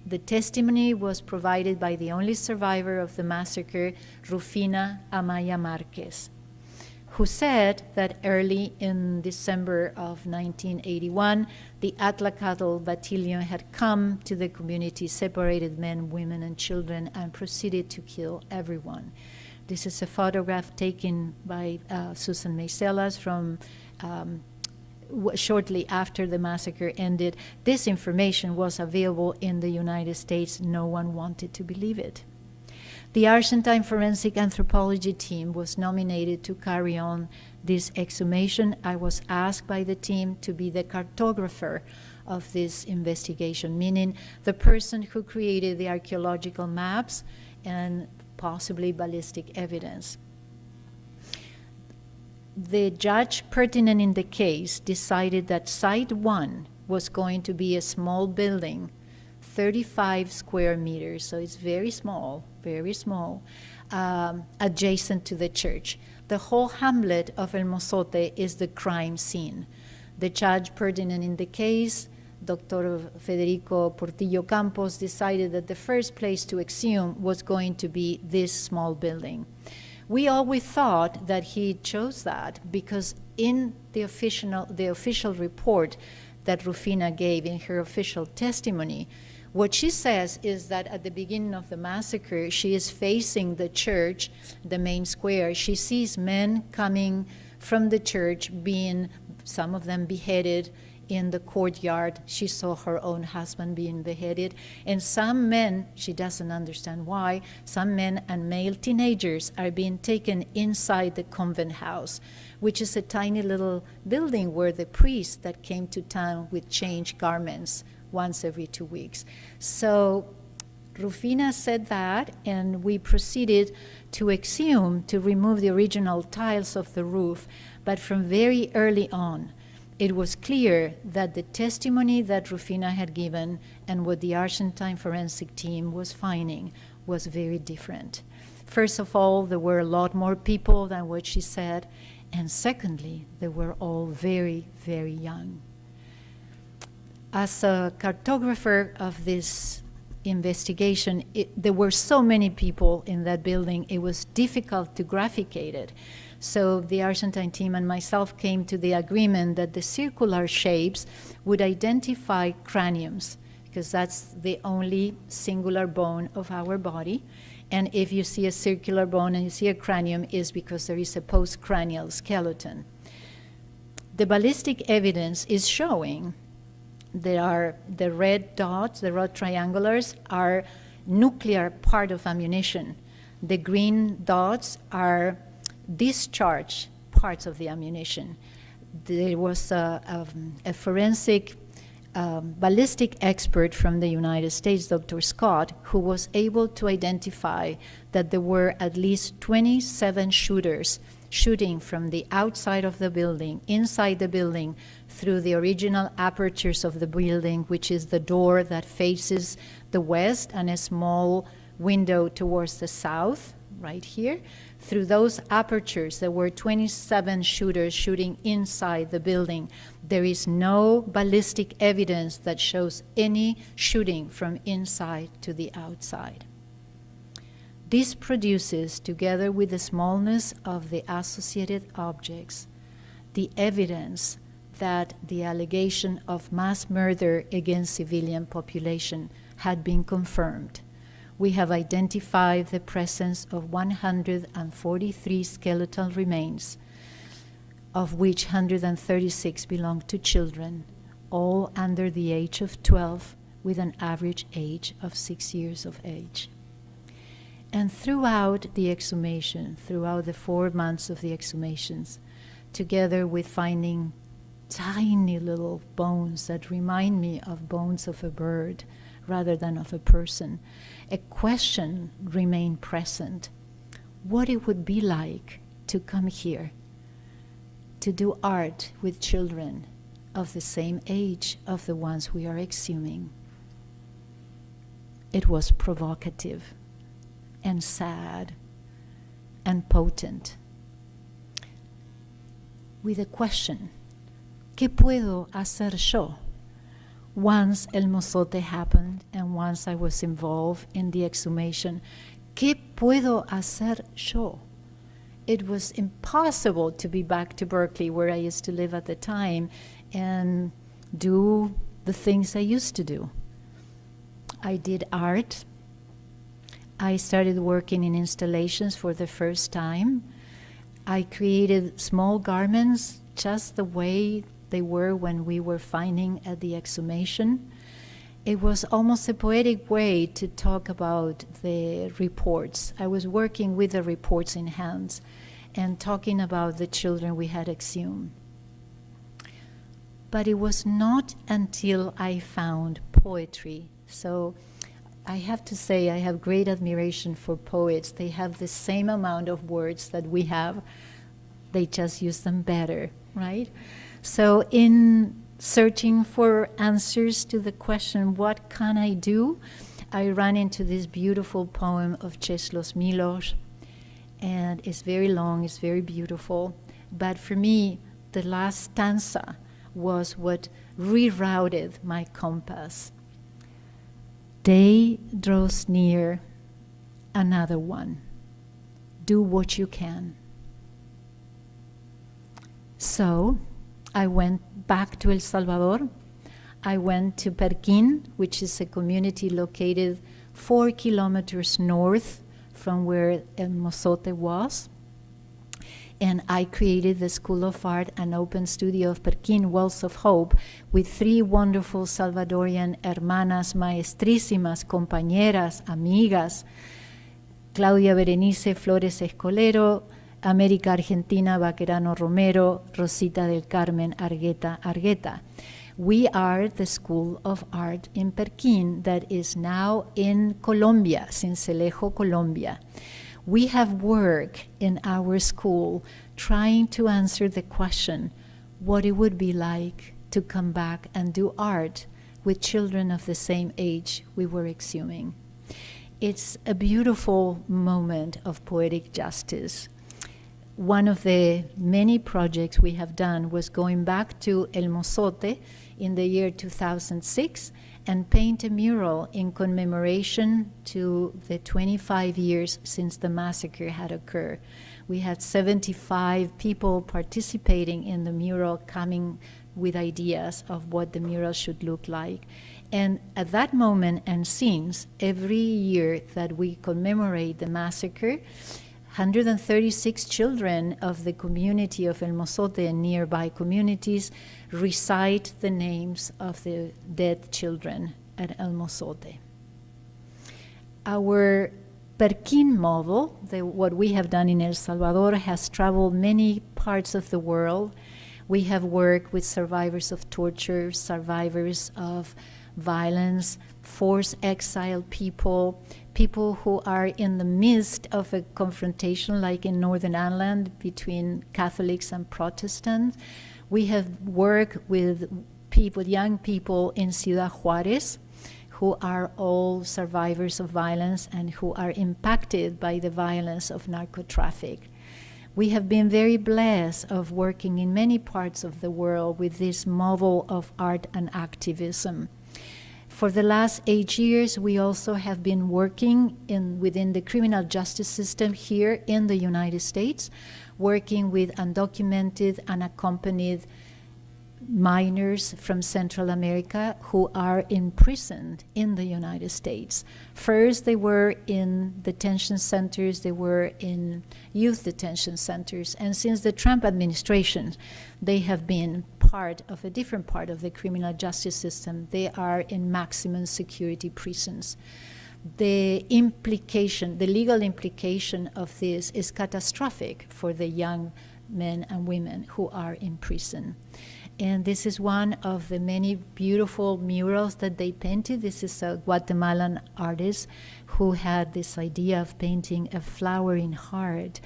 The testimony was provided by the only survivor of the massacre, Rufina Amaya Marquez, who said that early in December of 1981, the Atlacatl battalion had come to the community, separated men, women, and children, and proceeded to kill everyone. This is a photograph taken by Susan Meiselas from shortly after the massacre ended. This information was available in the United States. No one wanted to believe it. The Argentine forensic anthropology team was nominated to carry on this exhumation. I was asked by the team to be the cartographer of this investigation, meaning the person who created the archaeological maps and possibly ballistic evidence. The judge pertinent in the case decided that Site 1 was going to be a small building, 35 square meters, so it's very small, adjacent to the church. The whole hamlet of El Mozote is the crime scene. The judge pertinent in the case, Dr. Federico Portillo Campos, decided that the first place to exhume was going to be this small building. We always thought that he chose that because in the official report that Rufina gave in her official testimony, what she says is that at the beginning of the massacre, she is facing the church, the main square. She sees men coming from the church, being, some of them beheaded in the courtyard. She saw her own husband being beheaded. And some men, she doesn't understand why, some men and male teenagers are being taken inside the convent house, which is a tiny little building where the priests that came to town would change garments once every 2 weeks. So Rufina said that, and we proceeded to exhume, to remove the original tiles of the roof. But from very early on, it was clear that the testimony that Rufina had given and what the Argentine forensic team was finding was very different. First of all, there were a lot more people than what she said, and secondly, they were all very, very young. As a cartographer of this investigation, there were so many people in that building, it was difficult to graphicate it. So the Argentine team and myself came to the agreement that the circular shapes would identify craniums, because that's the only singular bone of our body. And if you see a circular bone and you see a cranium, is because there is a postcranial skeleton. The ballistic evidence is showing there are the red dots, the red triangulars are nuclear part of ammunition. The green dots are discharge parts of the ammunition. There was a forensic ballistic expert from the United States, Dr. Scott, who was able to identify that there were at least 27 shooters shooting from the outside of the building, inside the building, through the original apertures of the building, which is the door that faces the west and a small window towards the south, right here. Through those apertures, there were 27 shooters shooting inside the building. There is no ballistic evidence that shows any shooting from inside to the outside. This produces, together with the smallness of the associated objects, the evidence that the allegation of mass murder against civilian population had been confirmed. We have identified the presence of 143 skeletal remains, of which 136 belong to children, all under the age of 12, with an average age of 6 years of age. And throughout the exhumation, throughout the 4 months of the exhumations, together with finding tiny little bones that remind me of bones of a bird rather than of a person, a question remained present: what it would be like to come here, to do art with children, of the same age of the ones we are exhuming. It was provocative and sad and potent. With a question, ¿qué puedo hacer yo? Once El Mozote happened and once I was involved in the exhumation, ¿qué puedo hacer yo? It was impossible to be back to Berkeley, where I used to live at the time, and do the things I used to do. I did art. I started working in installations for the first time. I created small garments just the way they were when we were finding at the exhumation. It was almost a poetic way to talk about the reports. I was working with the reports in hands and talking about the children we had exhumed. But it was not until I found poetry. So I have to say I have great admiration for poets. They have the same amount of words that we have. They just use them better, right? So in searching for answers to the question, what can I do? I ran into this beautiful poem of Czesław Miłosz, and it's very long, it's very beautiful. But for me, the last stanza was what rerouted my compass. Day draws near, another one. Do what you can. So I went back to El Salvador. I went to Perquín, which is a community located 4 kilometers north from where El Mozote was. And I created the School of Art and Open Studio of Perquín, Wells of Hope, with 3 wonderful Salvadorian hermanas, maestrísimas, compañeras, amigas, Claudia Berenice Flores Escolero, América Argentina Baquerano Romero, Rosita del Carmen Argueta. We are the School of Art in Perquín that is now in Colombia, Sincelejo, Colombia. We have work in our school trying to answer the question, what it would be like to come back and do art with children of the same age we were exhuming. It's a beautiful moment of poetic justice. One of the many projects we have done was going back to El Mozote in the year 2006 and paint a mural in commemoration to the 25 years since the massacre had occurred. We had 75 people participating in the mural, coming with ideas of what the mural should look like. And at that moment and since, every year that we commemorate the massacre, 136 children of the community of El Mozote and nearby communities recite the names of the dead children at El Mozote. Our Perquín model, what we have done in El Salvador, has traveled many parts of the world. We have worked with survivors of torture, survivors of violence, forced exiled people, people who are in the midst of a confrontation like in Northern Ireland between Catholics and Protestants. We have worked with people, young people in Ciudad Juárez, who are all survivors of violence and who are impacted by the violence of narco-traffic. We have been very blessed of working in many parts of the world with this model of art and activism. For the last 8 years, we also have been working within the criminal justice system here in the United States, working with undocumented, unaccompanied minors from Central America who are imprisoned in the United States. First, they were in detention centers, they were in youth detention centers, and since the Trump administration, they have been part of a different part of the criminal justice system. They are in maximum security prisons. The legal implication of this is catastrophic for the young men and women who are in prison. And this is one of the many beautiful murals that they painted. This is a Guatemalan artist who had this idea of painting a flowering heart.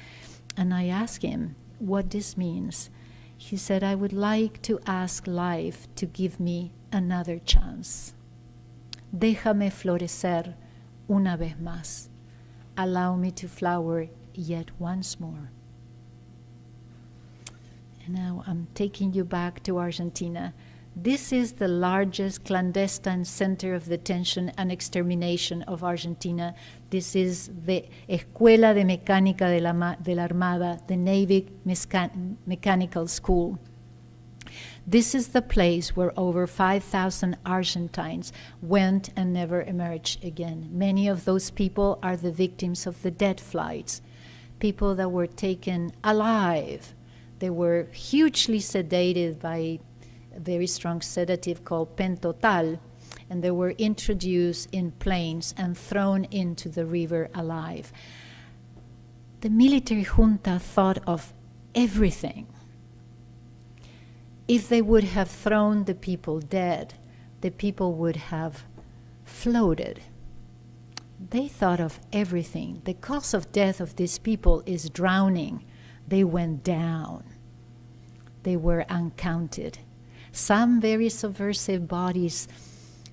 And I asked him what this means. He said, I would like to ask life to give me another chance. Déjame florecer una vez más. Allow me to flower yet once more. And now I'm taking you back to Argentina. This is the largest clandestine center of detention and extermination of Argentina. This is the Escuela de Mecánica de la Armada, the Navy Mechanical School. This is the place where over 5,000 Argentines went and never emerged again. Many of those people are the victims of the death flights, people that were taken alive. They were hugely sedated by a very strong sedative called pentotal, and they were introduced in planes and thrown into the river alive. The military junta thought of everything. If they would have thrown the people dead, the people would have floated. They thought of everything. The cause of death of these people is drowning. They went down. They were uncounted. Some very subversive bodies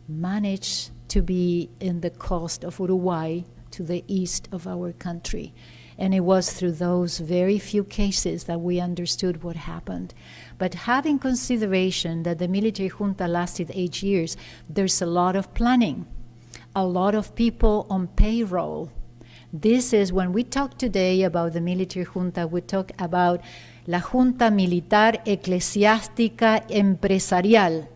managed to be in the coast of Uruguay to the east of our country. And it was through those very few cases that we understood what happened. But having consideration that the military junta lasted 8 years, there's a lot of planning, a lot of people on payroll. This is, when we talk today about the military junta, we talk about la junta militar eclesiástica empresarial.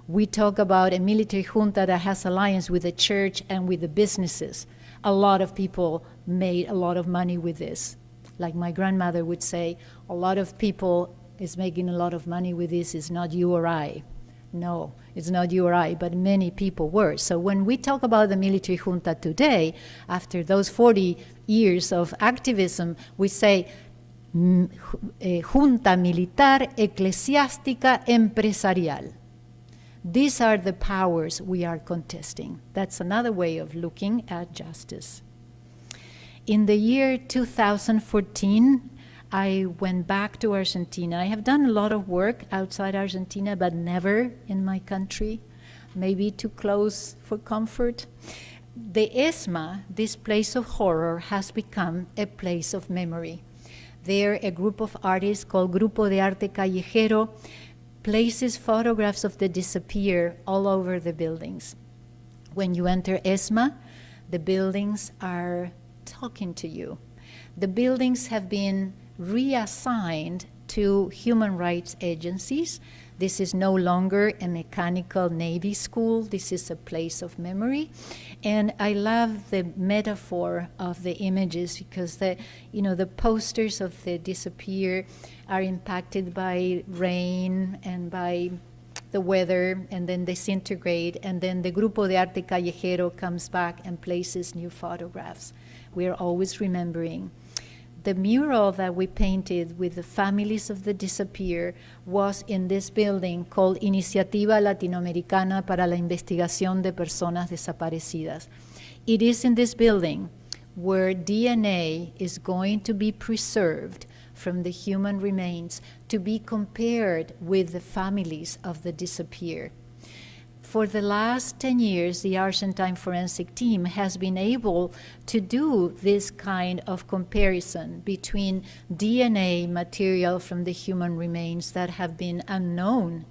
We talk about a military junta that has alliance with the church and with the businesses. A lot of people made a lot of money with this. Like my grandmother would say, a lot of people is making a lot of money with this. It's not you or I. No, it's not you or I, but many people were. So when we talk about the military junta today, after those 40 years of activism, we say junta militar eclesiástica empresarial. These are the powers we are contesting. That's another way of looking at justice. In the year 2014, I went back to Argentina. I have done a lot of work outside Argentina, but never in my country, maybe too close for comfort. The ESMA, this place of horror, has become a place of memory. There, a group of artists called Grupo de Arte Callejero places photographs of the disappeared all over the buildings. When you enter ESMA, the buildings are talking to you. The buildings have been reassigned to human rights agencies. This is no longer a mechanical Navy school. This is a place of memory. And I love the metaphor of the images because the posters of the disappeared are impacted by rain and by the weather and then disintegrate, and then the Grupo de Arte Callejero comes back and places new photographs. We are always remembering. The mural that we painted with the families of the disappeared was in this building called Iniciativa Latinoamericana para la Investigación de Personas Desaparecidas. It is in this building where DNA is going to be preserved from the human remains to be compared with the families of the disappeared. For the last 10 years, the Argentine forensic team has been able to do this kind of comparison between DNA material from the human remains that have been unknown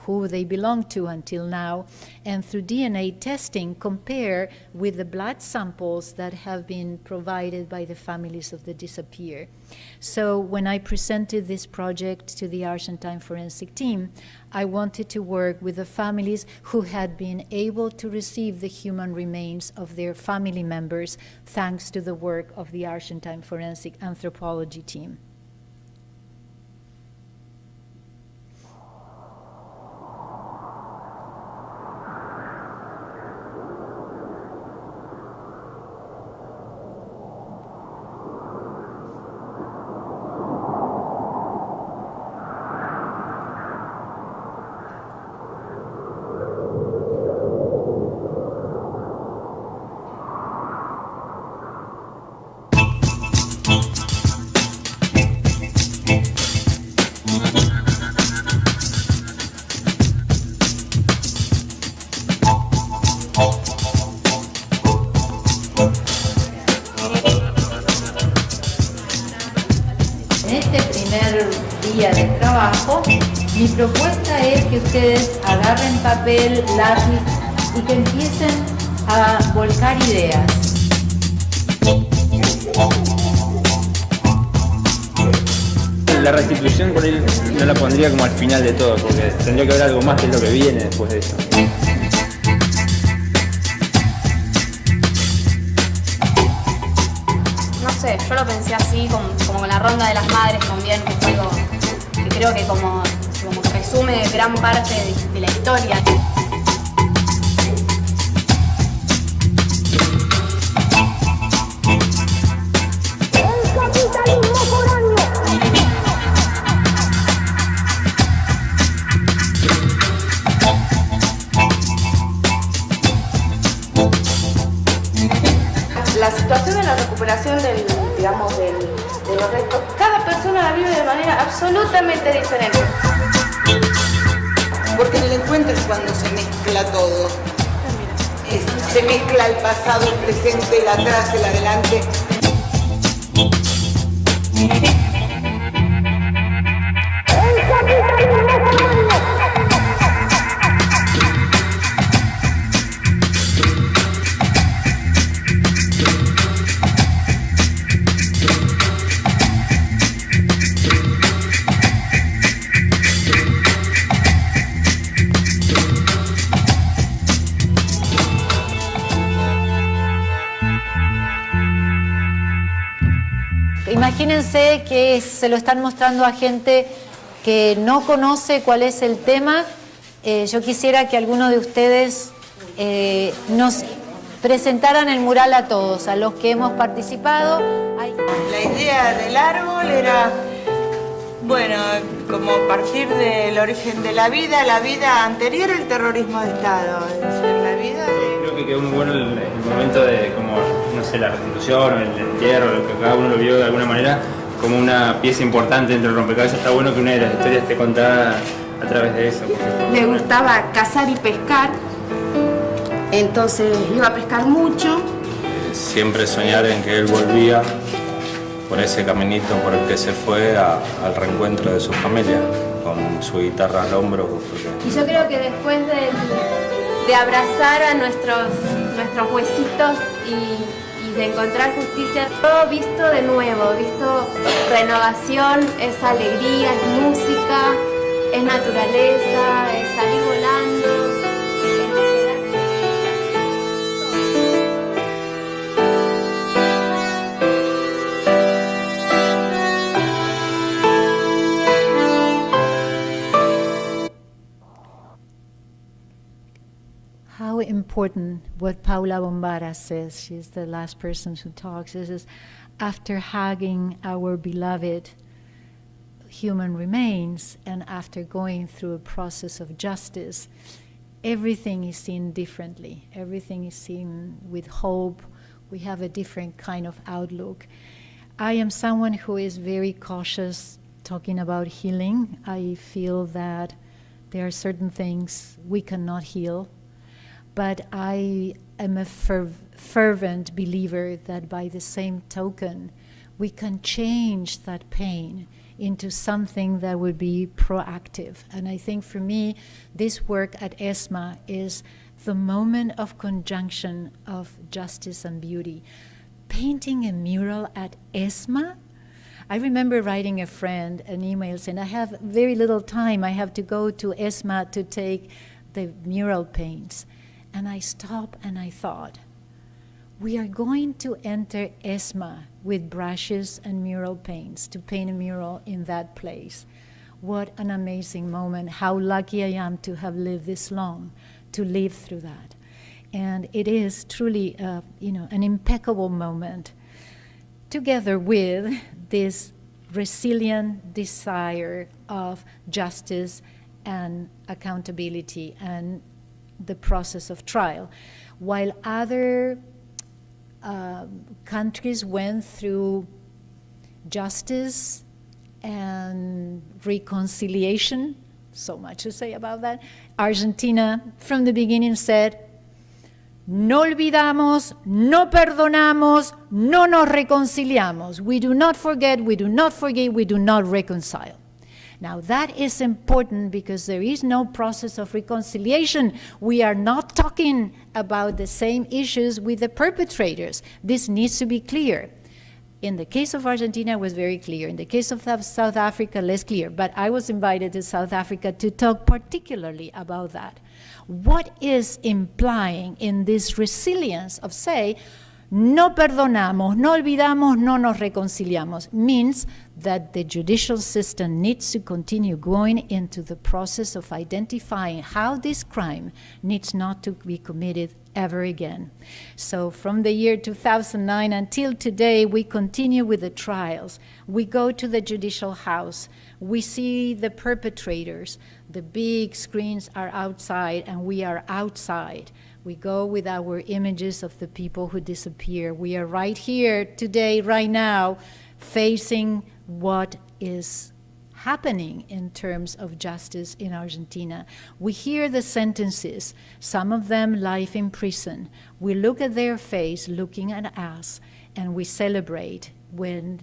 who they belong to until now, and through DNA testing, compare with the blood samples that have been provided by the families of the disappeared. So when I presented this project to the Argentine forensic team, I wanted to work with the families who had been able to receive the human remains of their family members thanks to the work of the Argentine forensic anthropology team. día de trabajo, mi propuesta es que ustedes agarren papel, lápiz y que empiecen a volcar ideas. La restitución por él no la pondría como al final de todo, porque tendría que haber algo más que lo que viene después de eso. No sé, yo lo pensé así, como con la ronda de las madres también, que fue algo que creo que como resume gran parte de la historia. La situación de la recuperación de los restos, cada persona la vive de manera absolutamente diferente. Porque en el encuentro es cuando se mezcla todo. Se mezcla el pasado, el presente, el atrás, el adelante. Imagínense que se lo están mostrando a gente que no conoce cuál es el tema. Yo quisiera que alguno de ustedes nos presentaran el mural a todos, a los que hemos participado. La idea del árbol era, bueno, como partir del origen de la vida anterior al terrorismo de Estado, es decir, la vida de... Creo que quedó muy bueno el momento de, como, no sé, la restitución o el entierro, lo que cada uno lo vio de alguna manera como una pieza importante dentro del rompecabezas. Está bueno que una de las historias esté contada a través de eso. Le gustaba cazar y pescar, entonces iba a pescar mucho. Siempre soñar en que él volvía por ese caminito por el que se fue al reencuentro de su familia, con su guitarra al hombro. Y yo creo que después de abrazar a nuestros huesitos y de encontrar justicia, todo visto de nuevo, visto renovación, es alegría, es música, es naturaleza, es salir volando. How important what Paula Bombara says, she's the last person who talks, is after hugging our beloved human remains and after going through a process of justice, everything is seen differently. Everything is seen with hope. We have a different kind of outlook. I am someone who is very cautious talking about healing. I feel that there are certain things we cannot heal. But I am a fervent believer that by the same token, we can change that pain into something that would be proactive. And I think for me, this work at ESMA is the moment of conjunction of justice and beauty. Painting a mural at ESMA? I remember writing a friend an email saying, I have very little time. I have to go to ESMA to take the mural paints. And I stopped and I thought, we are going to enter ESMA with brushes and mural paints to paint a mural in that place. What an amazing moment. How lucky I am to have lived this long, to live through that. And it is truly an impeccable moment, together with this resilient desire of justice and accountability and the process of trial. While other countries went through justice and reconciliation, so much to say about that, Argentina from the beginning said, no olvidamos, no perdonamos, no nos reconciliamos. We do not forget, we do not forgive, we do not reconcile. Now that is important because there is no process of reconciliation. We are not talking about the same issues with the perpetrators. This needs to be clear. In the case of Argentina, it was very clear. In the case of South Africa, less clear. But I was invited to South Africa to talk particularly about that. What is implying in this resilience of, say, no perdonamos, no olvidamos, no nos reconciliamos, means that the judicial system needs to continue going into the process of identifying how this crime needs not to be committed ever again. So from the year 2009 until today, we continue with the trials. We go to the judicial house. We see the perpetrators. The big screens are outside, and we are outside. We go with our images of the people who disappear. We are right here today, right now, facing what is happening in terms of justice in Argentina. We hear the sentences, some of them life in prison. We look at their face, looking at us, and we celebrate when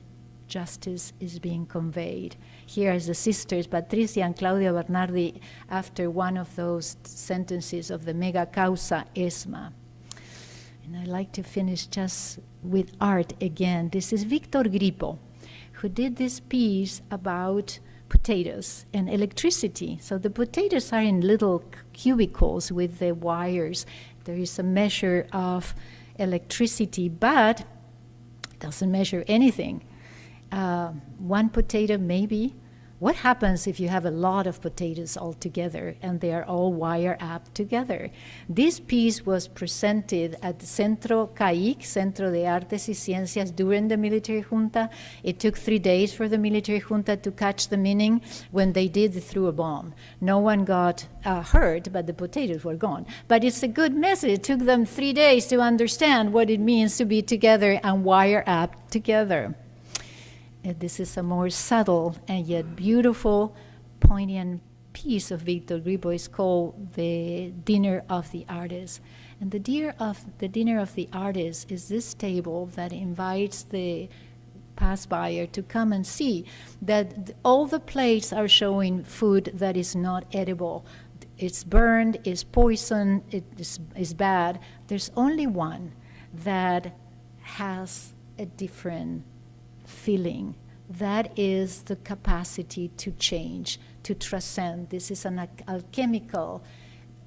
justice is being conveyed. Here is the sisters, Patricia and Claudia Bernardi, after one of those sentences of the mega causa ESMA. And I'd like to finish just with art again. This is Victor Gripo, who did this piece about potatoes and electricity. So the potatoes are in little cubicles with the wires. There is a measure of electricity, but it doesn't measure anything. One potato maybe. What happens if you have a lot of potatoes all together and they are all wired up together? This piece was presented at the Centro CAIC, Centro de Artes y Ciencias, during the military junta. It took 3 days for the military junta to catch the meaning. When they did, they threw a bomb. No one got hurt, but the potatoes were gone. But it's a good message. It took them 3 days to understand what it means to be together and wire up together. This is a more subtle and yet beautiful, poignant piece of Victor Gripo. It's called The Dinner of the Artist. And the Dinner of the Artist is this table that invites the pass-buyer to come and see that all the plates are showing food that is not edible. It's burned, it's poison, it is bad. There's only one that has a different feeling. That is the capacity to change, to transcend. This is an alchemical,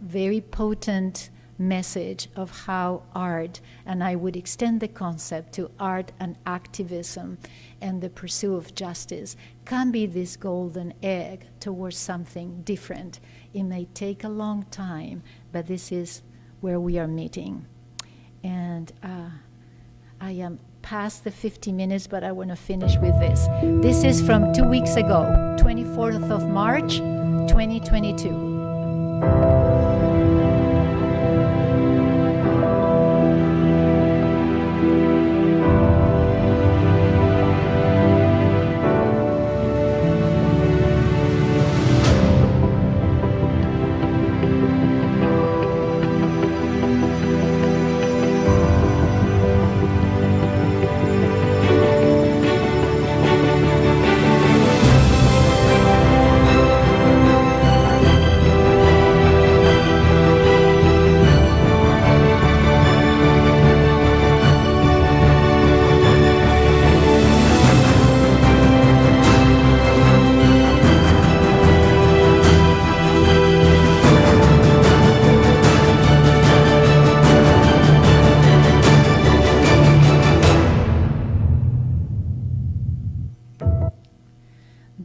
very potent message of how art, and I would extend the concept to art and activism and the pursuit of justice, can be this golden egg towards something different. It may take a long time, but this is where we are meeting. And I am past the 50 minutes, but I want to finish with this. This is from 2 weeks ago, 24th of March, 2022.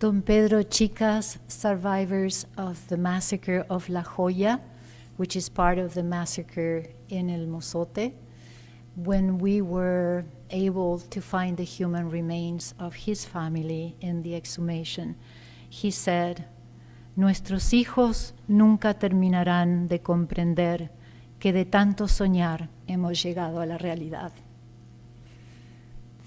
Don Pedro Chicas, survivors of the massacre of La Joya, which is part of the massacre in El Mozote. When we were able to find the human remains of his family in the exhumation, he said, "Nuestros hijos nunca terminarán de comprender que de tanto soñar hemos llegado a la realidad."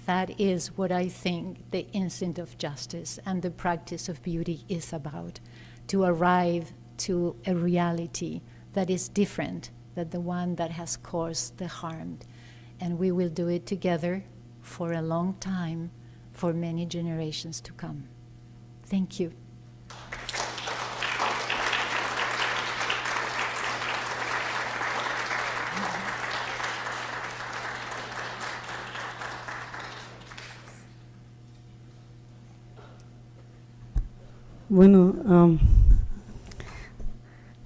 That is what I think the instinct of justice and the practice of beauty is about, to arrive to a reality that is different than the one that has caused the harm. And we will do it together for a long time, for many generations to come. Thank you. Bueno,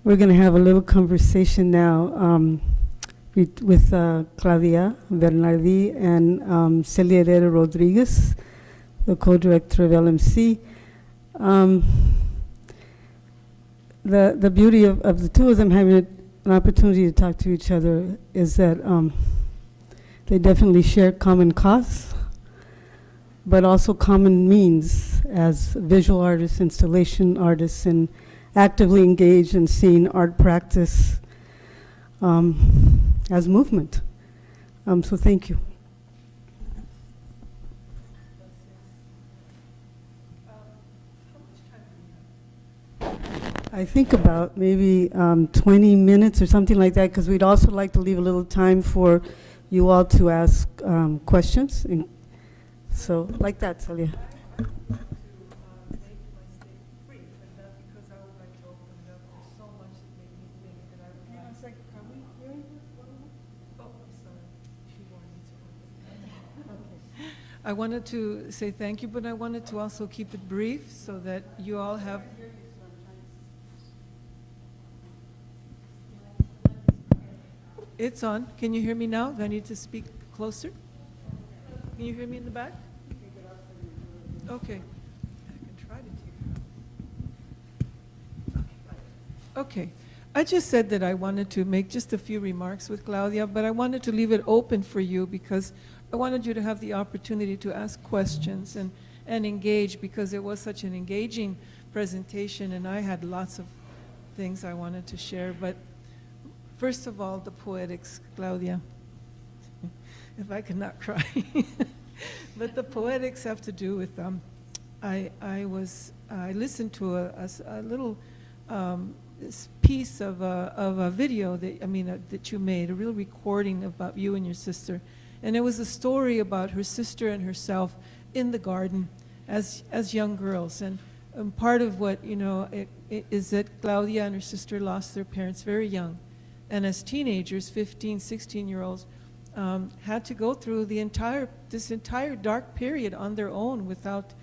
we're going to have a little conversation now with Claudia Bernardi and Celia Herrera Rodríguez, the co-director of LMC. The beauty of the two of them having an opportunity to talk to each other is that they definitely share common cause, but also common means as visual artists, installation artists, and actively engaged in seeing art practice as movement. So thank you. I think about maybe 20 minutes or something like that, because we'd also like to leave a little time for you all to ask questions. And so, like that, Celia. I wanted to say thank you, but I wanted to also keep it brief so that you all have... It's on. Can you hear me now? Do I need to speak closer? Can you hear me in the back? Okay. I can try to take. Okay. I just said that I wanted to make just a few remarks with Claudia, but I wanted to leave it open for you because I wanted you to have the opportunity to ask questions and engage, because it was such an engaging presentation and I had lots of things I wanted to share. But first of all, the poetics, Claudia, if I could not cry. But the poetics have to do with, I listened to a little piece of a video that you made, a real recording about you and your sister. And it was a story about her sister and herself in the garden as young girls. And part of what, is that Claudia and her sister lost their parents very young. And as teenagers, 15, 16-year-olds, had to go through this entire dark period on their own without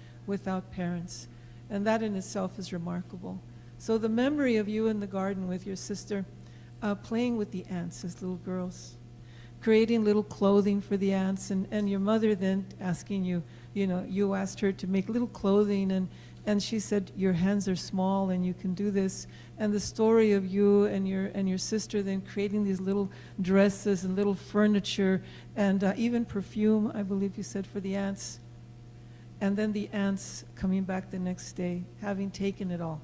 parents. And that in itself is remarkable. So the memory of you in the garden with your sister, playing with the ants as little girls, creating little clothing for the ants, and your mother then asking you, you asked her to make little clothing, and she said, your hands are small and you can do this. And the story of you and your sister then creating these little dresses and little furniture and even perfume, I believe you said, for the ants. And then the ants coming back the next day, having taken it all.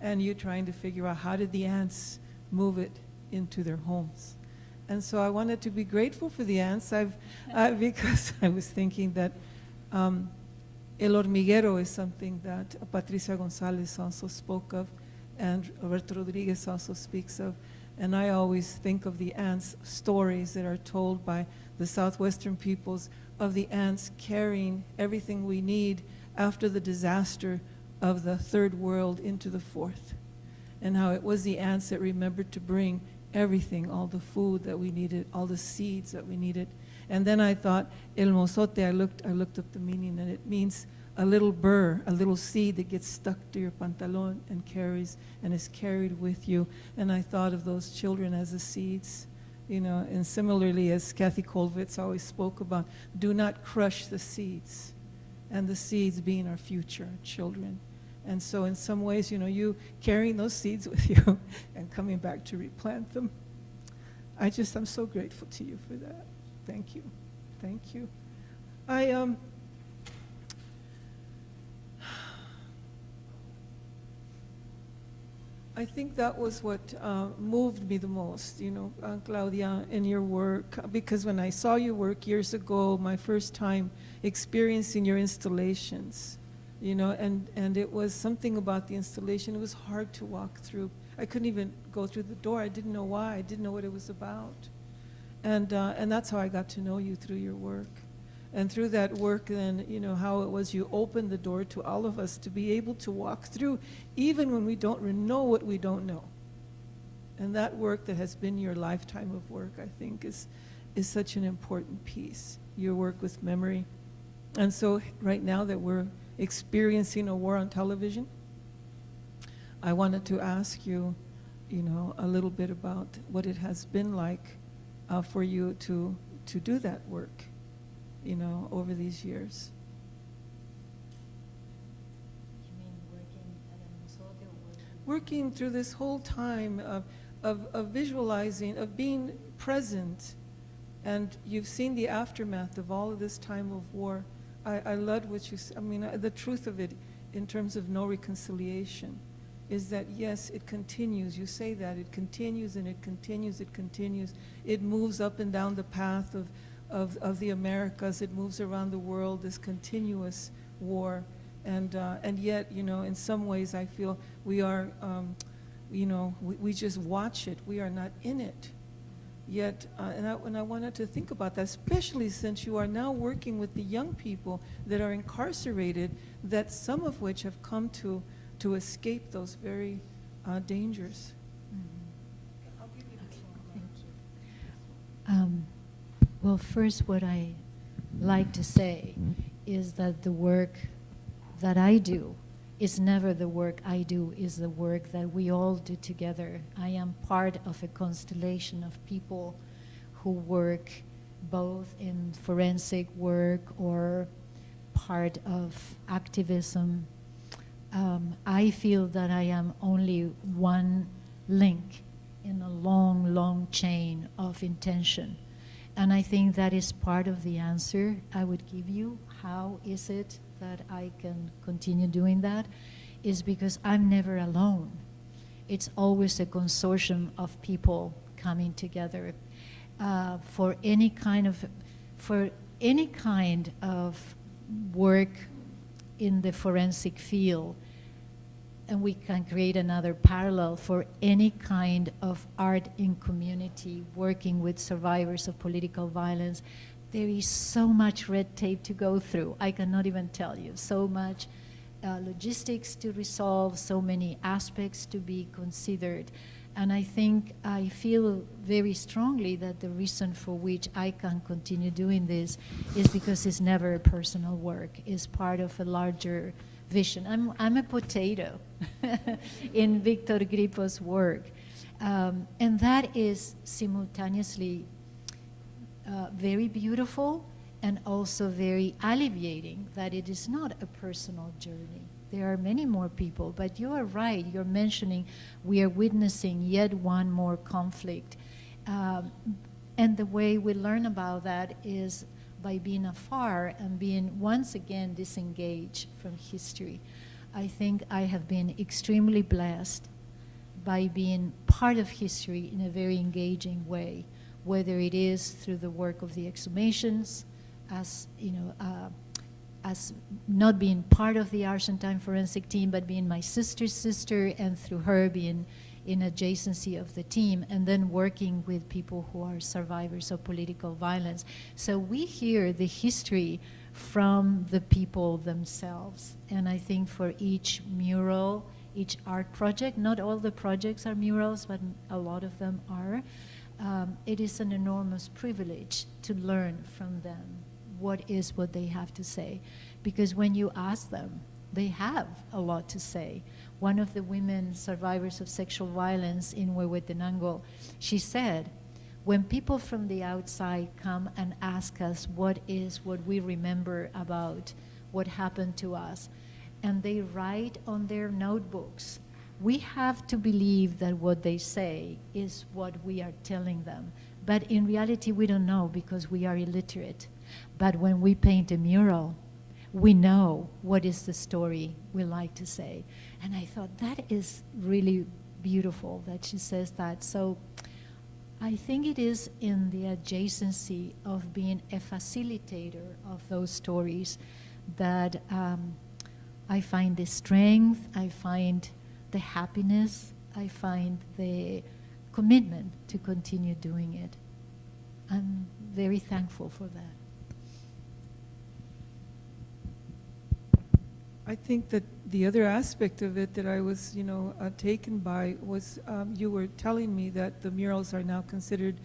And you trying to figure out how did the ants move it into their homes. And so I wanted to be grateful for the ants because I was thinking that El Hormiguero is something that Patricia Gonzalez also spoke of, and Roberto Rodriguez also speaks of. And I always think of the ants' stories that are told by the Southwestern peoples of the ants carrying everything we need after the disaster of the third world into the fourth. And how it was the ants that remembered to bring everything, all the food that we needed, all the seeds that we needed. And then I thought, El Mozote, I looked up the meaning, and it means a little burr, a little seed that gets stuck to your pantalon and is carried with you. And I thought of those children as the seeds, and similarly as Kathy Kolvitz always spoke about, do not crush the seeds, and the seeds being our future, our children. And so in some ways, you carrying those seeds with you and coming back to replant them. I'm so grateful to you for that. Thank you. Thank you. I think that was what moved me the most, Claudia, in your work, because when I saw your work years ago, my first time experiencing your installations, and it was something about the installation. It was hard to walk through. I couldn't even go through the door. I didn't know why. I didn't know what it was about. And that's how I got to know you, through your work. And through that work then, how it was you opened the door to all of us to be able to walk through, even when we don't know what we don't know. And that work that has been your lifetime of work, I think, is such an important piece, your work with memory. And so right now that we're experiencing a war on television, I wanted to ask you, you know, a little bit about what it has been like for you to do that work, you know, over these years. You mean working at a Mozote or Working through this whole time of visualizing, of being present, and you've seen the aftermath of all of this time of war. I loved what you said. I mean, the truth of it in terms of no reconciliation is that, yes, it continues. You say that. It continues and it continues, it continues. It moves up and down the path of the Americas. It moves around the world, this continuous war. And yet, you know, in some ways I feel we are, you know, we just watch it. We are not in it. Yet, and I wanted to think about that, especially since you are now working with the young people that are incarcerated, that some of which have come to escape those very dangers. Well, first, what I like to say is that the work that I do is never the work I do, is the work that we all do together. I am part of a constellation of people who work both in forensic work or part of activism. I feel that I am only one link in a long, long chain of intention. And I think that is part of the answer I would give you. How is it that I can continue doing that? Is because I'm never alone. It's always a consortium of people coming together for any kind of work in the forensic field. And we can create another parallel for any kind of art in community, working with survivors of political violence. There is so much red tape to go through. I cannot even tell you. So much logistics to resolve, so many aspects to be considered. And I think I feel very strongly that the reason for which I can continue doing this is because it's never a personal work. It's part of a larger vision. I'm a potato in Victor Grippo's work. And that is simultaneously very beautiful and also very alleviating, that it is not a personal journey. There are many more people, but you are right. You're mentioning we are witnessing yet one more conflict. And the way we learn about that is by being afar and being once again disengaged from history. I think I have been extremely blessed by being part of history in a very engaging way, whether it is through the work of the exhumations, as you know, as not being part of the Argentine forensic team, but being my sister's sister, and through her being in adjacency of the team, and then working with people who are survivors of political violence. So we hear the history from the people themselves. And I think for each mural, each art project, not all the projects are murals, but a lot of them are, it is an enormous privilege to learn from them what they have to say. Because when you ask them, they have a lot to say. One of the women survivors of sexual violence in Huehuetenango, she said, when people from the outside come and ask us what we remember about what happened to us, and they write on their notebooks, we have to believe that what they say is what we are telling them. But in reality, we don't know because we are illiterate. But when we paint a mural, we know what is the story we like to say. And I thought that is really beautiful that she says that. So I think it is in the adjacency of being a facilitator of those stories that I find the strength, I find the happiness, I find the commitment to continue doing it. I'm very thankful for that. I think that the other aspect of it that I was, taken by was you were telling me that the murals are now considered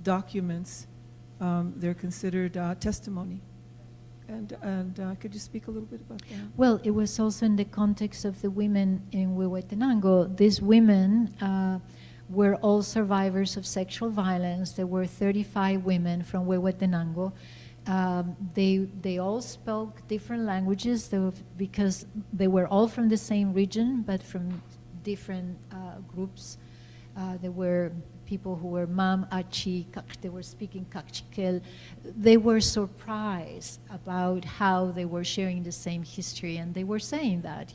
documents. They're considered testimony. And could you speak a little bit about that? Well, it was also in the context of the women in Huehuetenango. These women were all survivors of sexual violence. There were 35 women from Huehuetenango. They all spoke different languages because they were all from the same region, but from different groups. There were people who were Mam, Achi, they were speaking Kaqchikel. They were surprised about how they were sharing the same history, and they were saying that,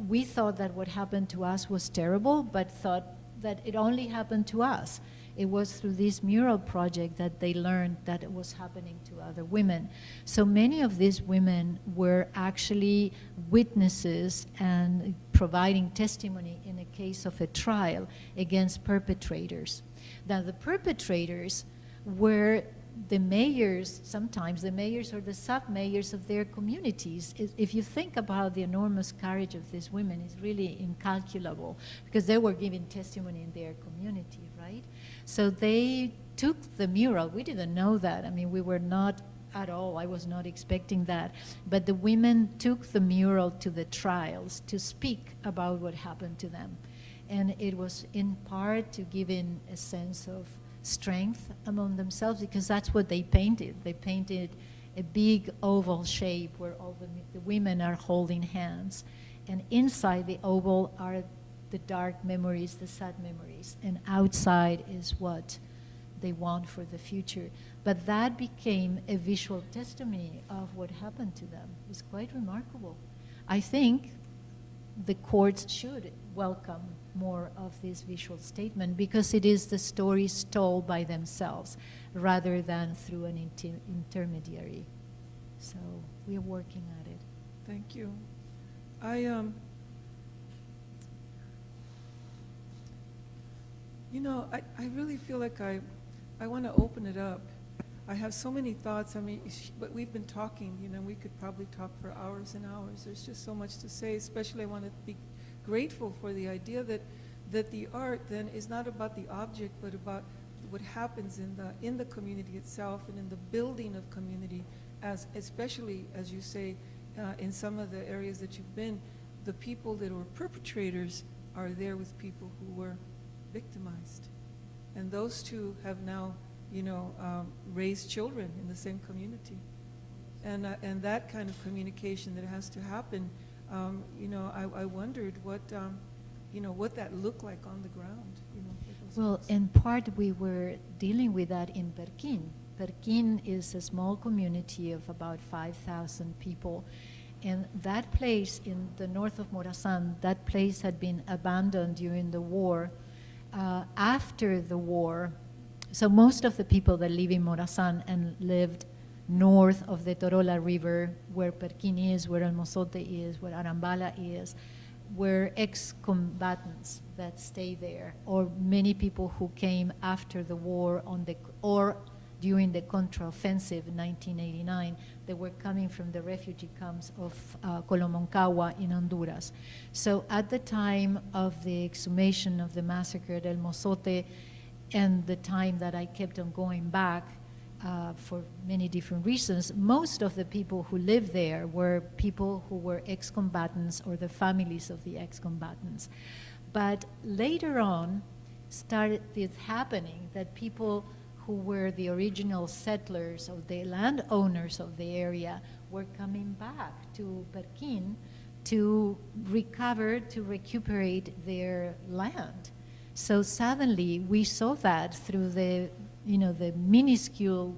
we thought that what happened to us was terrible, but thought that it only happened to us. It was through this mural project that they learned that it was happening to other women. So many of these women were actually witnesses and providing testimony in a case of a trial against perpetrators. Now, the perpetrators were the mayors, sometimes the mayors or the sub-mayors of their communities. If you think about the enormous courage of these women, it's really incalculable, because they were giving testimony in their community, right? So they took the mural. We didn't know that. I mean, we were not at all, I was not expecting that. But the women took the mural to the trials to speak about what happened to them. And it was in part to give in a sense of strength among themselves, because that's what they painted. They painted a big oval shape where all the women are holding hands. And inside the oval are the dark memories, the sad memories. And outside is what they want for the future. But that became a visual testimony of what happened to them. It's quite remarkable. I think the courts should welcome more of this visual statement, because it is the stories told by themselves rather than through an intermediary. So we are working at it. Thank you. I really feel like I want to open it up. I have so many thoughts. I mean, but we've been talking, we could probably talk for hours and hours. There's just so much to say. Especially I want to be grateful for the idea that the art then is not about the object, but about what happens in the community itself and in the building of community, especially as you say, in some of the areas that you've been, the people that were perpetrators are there with people who were victimized, and those two have now, raised children in the same community, and that kind of communication that has to happen. I wondered what that looked like on the ground. Well, in part we were dealing with that in Perquín. Perquín is a small community of about 5,000 people. And that place in the north of Morazán, that place had been abandoned during the war. After the war, so most of the people that live in Morazán and lived north of the Torola River, where Perquín is, where El Mozote is, where Arambala is, were ex-combatants that stay there, or many people who came after the war or during the contraoffensive in 1989. They were coming from the refugee camps of Colomoncagua in Honduras. So at the time of the exhumation of the massacre at El Mozote, and the time that I kept on going back for many different reasons, most of the people who lived there were people who were ex-combatants or the families of the ex-combatants. But later on, started happening that people who were the original settlers or the landowners of the area were coming back to Perquín to recover, to recuperate their land. So suddenly we saw that through the minuscule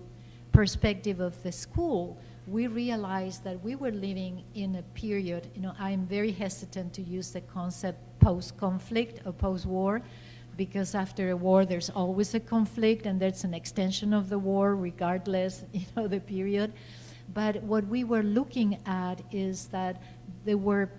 perspective of the school. We realized that we were living in a period, I'm very hesitant to use the concept post-conflict or post-war, because after a war there's always a conflict and there's an extension of the war regardless, the period. But what we were looking at is that there were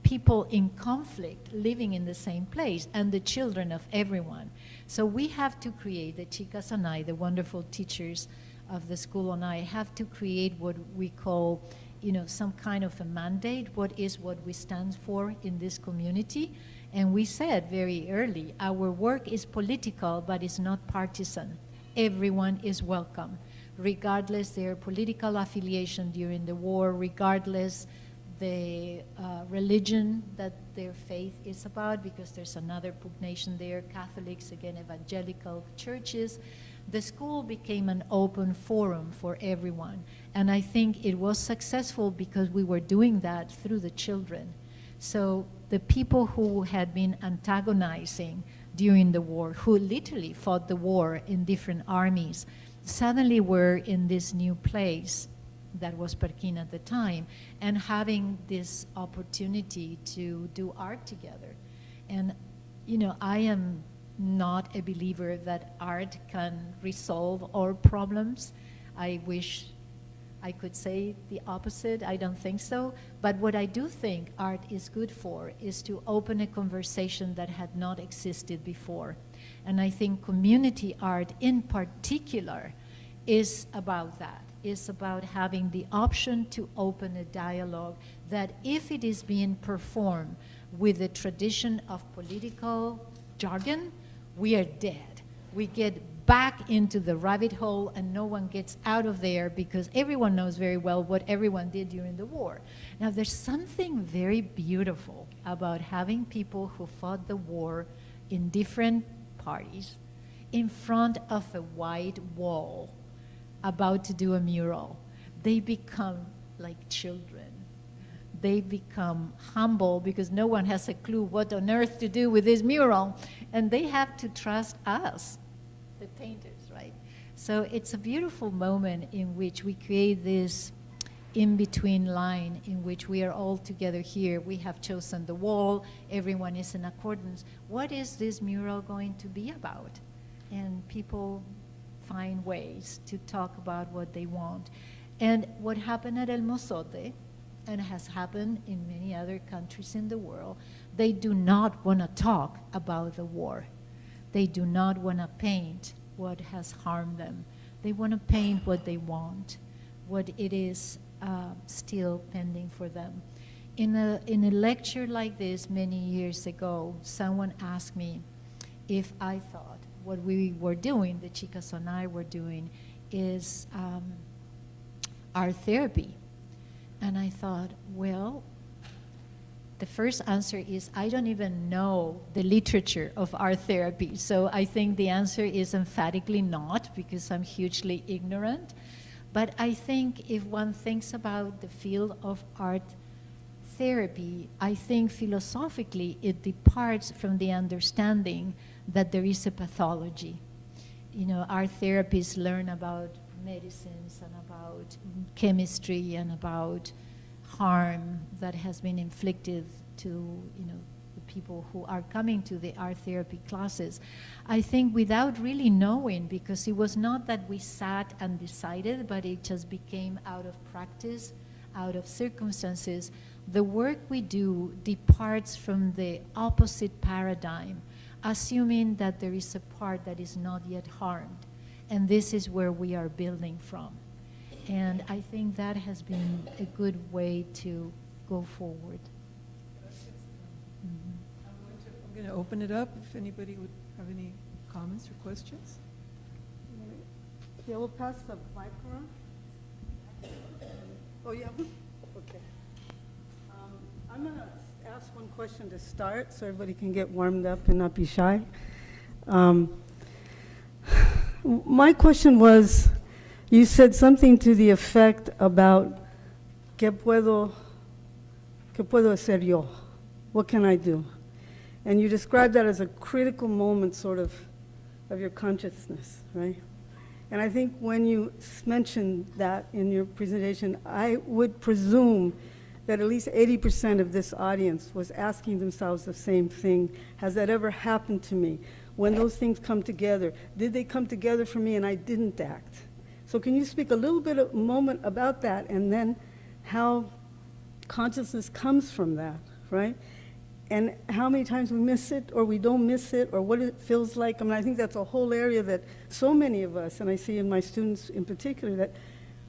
people in conflict living in the same place, and the children of everyone. So we have to create, the chicas and I, the wonderful teachers of the school and I, have to create what we call, some kind of a mandate. What we stand for in this community? And we said very early, our work is political, but it's not partisan. everyone is welcome, regardless their political affiliation during the war, regardless the religion that their faith is about, because there's another pugnation there, Catholics, again, evangelical churches. The school became an open forum for everyone. And I think it was successful because we were doing that through the children. So the people who had been antagonizing during the war, who literally fought the war in different armies, suddenly were in this new place that was Perkin at the time, and having this opportunity to do art together. And, you know, I am not a believer that art can resolve all problems. I wish I could say the opposite. I don't think so. But what I do think art is good for is to open a conversation that had not existed before. And I think community art in particular is about that. Is about having the option to open a dialogue that, if it is being performed with the tradition of political jargon, we are dead. We get back into the rabbit hole and no one gets out of there, because everyone knows very well what everyone did during the war. Now, there's something very beautiful about having people who fought the war in different parties in front of a white wall about to do a mural. They become like children. They become humble because no one has a clue what on earth to do with this mural, and they have to trust us, the painters, right? So it's a beautiful moment in which we create this in-between line in which we are all together here. We have chosen the wall, everyone is in accordance. What is this mural going to be about? And people find ways to talk about what they want. And what happened at El Mozote, and has happened in many other countries in the world, they do not want to talk about the war. They do not want to paint what has harmed them. They want to paint what they want, what it is still pending for them. In a lecture like this many years ago, someone asked me if I thought what we were doing, the chicas and I were doing, is art therapy. And I thought, well, the first answer is I don't even know the literature of art therapy. So I think the answer is emphatically not, because I'm hugely ignorant. But I think if one thinks about the field of art therapy, I think philosophically it departs from the understanding that there is a pathology. You know, our therapists learn about medicines and about chemistry and about harm that has been inflicted to, you know, the people who are coming to the art therapy classes. I think without really knowing, because it was not that we sat and decided, but it just became out of practice, out of circumstances. The work we do departs from the opposite paradigm, assuming that there is a part that is not yet harmed. And this is where we are building from. And I think that has been a good way to go forward. I'm going to open it up if anybody would have any comments or questions. Yeah, we'll pass the mic around. Oh, yeah? Okay. I'm going to ask one question to start so everybody can get warmed up and not be shy. My question was, you said something to the effect about ¿qué puedo hacer yo? What can I do? And you described that as a critical moment sort of your consciousness, right? And I think when you mentioned that in your presentation, I would presume that at least 80% of this audience was asking themselves the same thing. Has that ever happened to me? When those things come together, did they come together for me and I didn't act? So can you speak a little bit of a moment about that, and then how consciousness comes from that, right? And how many times we miss it or we don't miss it, or what it feels like. I mean, I think that's a whole area that so many of us, and I see in my students in particular, that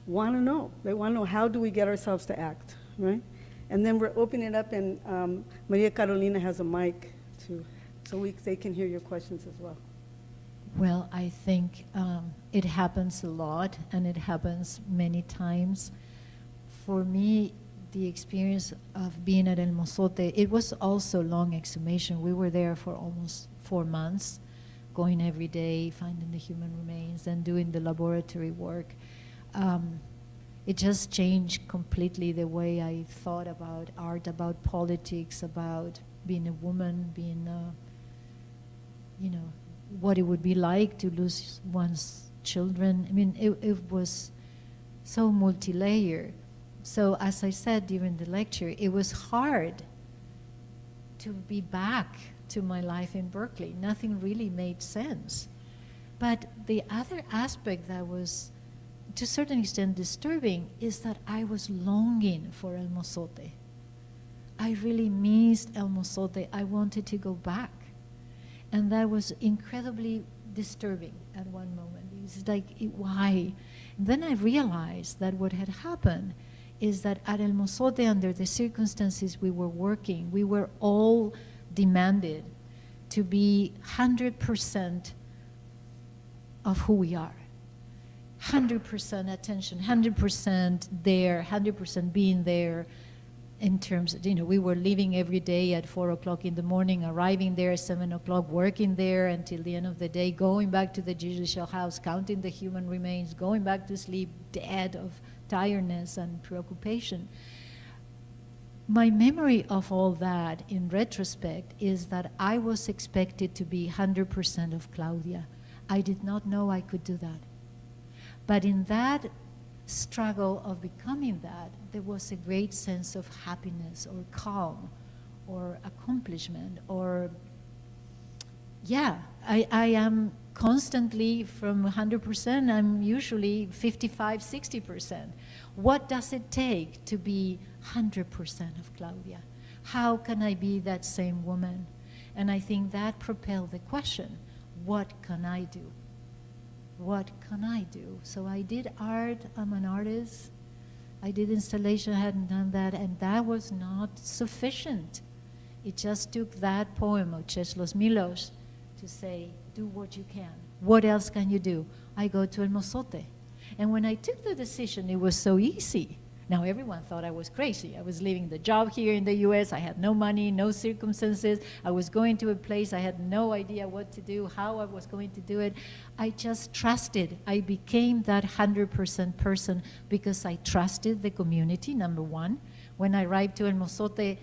want to know. They want to know, how do we get ourselves to act, right? And then we're opening it up, and Maria Carolina has a mic too, so they can hear your questions as well. Well, I think it happens a lot, and it happens many times. For me, the experience of being at El Mozote, it was also long exhumation. We were there for almost 4 months, going every day, finding the human remains, and doing the laboratory work. It just changed completely the way I thought about art, about politics, about being a woman, being you know, what it would be like to lose one's children. I mean, it was so multi-layered. So as I said during the lecture, it was hard to be back to my life in Berkeley. Nothing really made sense. But the other aspect that was, to a certain extent, disturbing is that I was longing for El Mozote. I really missed El Mozote. I wanted to go back. And that was incredibly disturbing at one moment. It's like, why? And then I realized that what had happened is that at El Mozote, under the circumstances we were working, we were all demanded to be 100% of who we are. 100% attention, 100% there, 100% being there. In terms of, you know, we were leaving every day at 4 o'clock in the morning, arriving there at 7 o'clock, working there until the end of the day, going back to the judicial house, counting the human remains, going back to sleep, dead of tiredness and preoccupation. My memory of all that, in retrospect, is that I was expected to be 100% of Claudia. I did not know I could do that. But in that struggle of becoming that, there was a great sense of happiness or calm or accomplishment or, yeah, I am constantly from 100%, I'm usually 55, 60%. What does it take to be 100% of Claudia? How can I be that same woman? And I think that propelled the question, what can I do? What can I do? So I did art, I'm an artist. I did installation, I hadn't done that, and that was not sufficient. It just took that poem of Czesław Miłosz to say, do what you can. What else can you do? I go to El Mozote. And when I took the decision, it was so easy. Now, everyone thought I was crazy. I was leaving the job here in the US. I had no money, no circumstances. I was going to a place I had no idea what to do, how I was going to do it. I just trusted. I became that 100% person because I trusted the community, number one. When I arrived to El Mozote,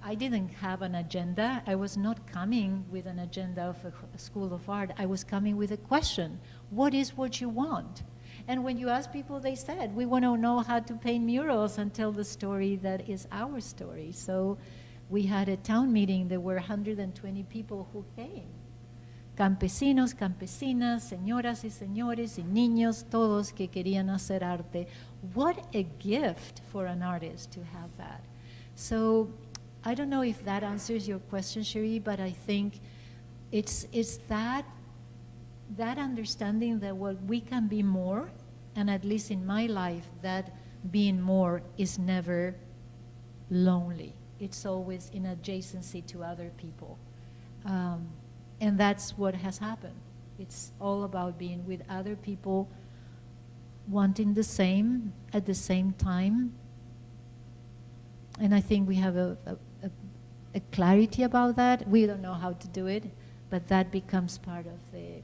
I didn't have an agenda. I was not coming with an agenda of a school of art. I was coming with a question. What is what you want? And when you ask people, they said, we want to know how to paint murals and tell the story that is our story. So we had a town meeting. There were 120 people who came. Campesinos, campesinas, señoras y señores, y niños, todos que querían hacer arte. What a gift for an artist to have that. So I don't know if that answers your question, Cherríe, but I think it's that understanding that what we can be more, and at least in my life, that being more is never lonely. It's always in adjacency to other people. And that's what has happened. It's all about being with other people, wanting the same at the same time. And I think we have a clarity about that. We don't know how to do it, but that becomes part of the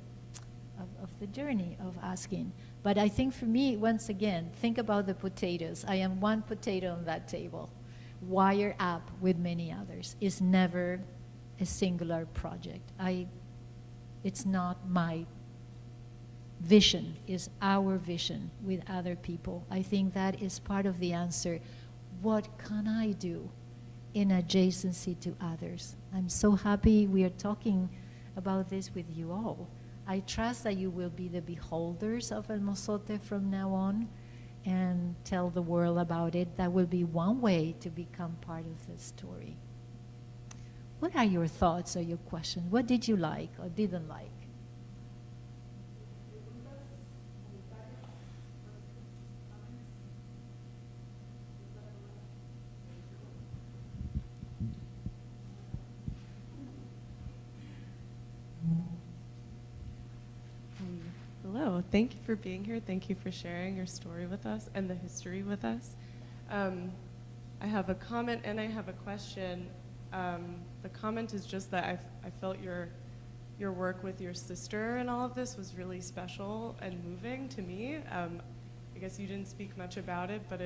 journey of asking. But I think for me, once again, think about the potatoes. I am one potato on that table, wired up with many others. It's never a singular project. It's not my vision, it's our vision with other people. I think that is part of the answer. What can I do in adjacency to others? I'm so happy we are talking about this with you all. I trust that you will be the beholders of El Mozote from now on and tell the world about it. That will be one way to become part of the story. What are your thoughts or your questions? What did you like or didn't like? Thank you for being here. Thank you for sharing your story with us and the history with us. I have a comment and I have a question. The comment is just that I felt your work with your sister and all of this was really special and moving to me. I guess you didn't speak much about it, but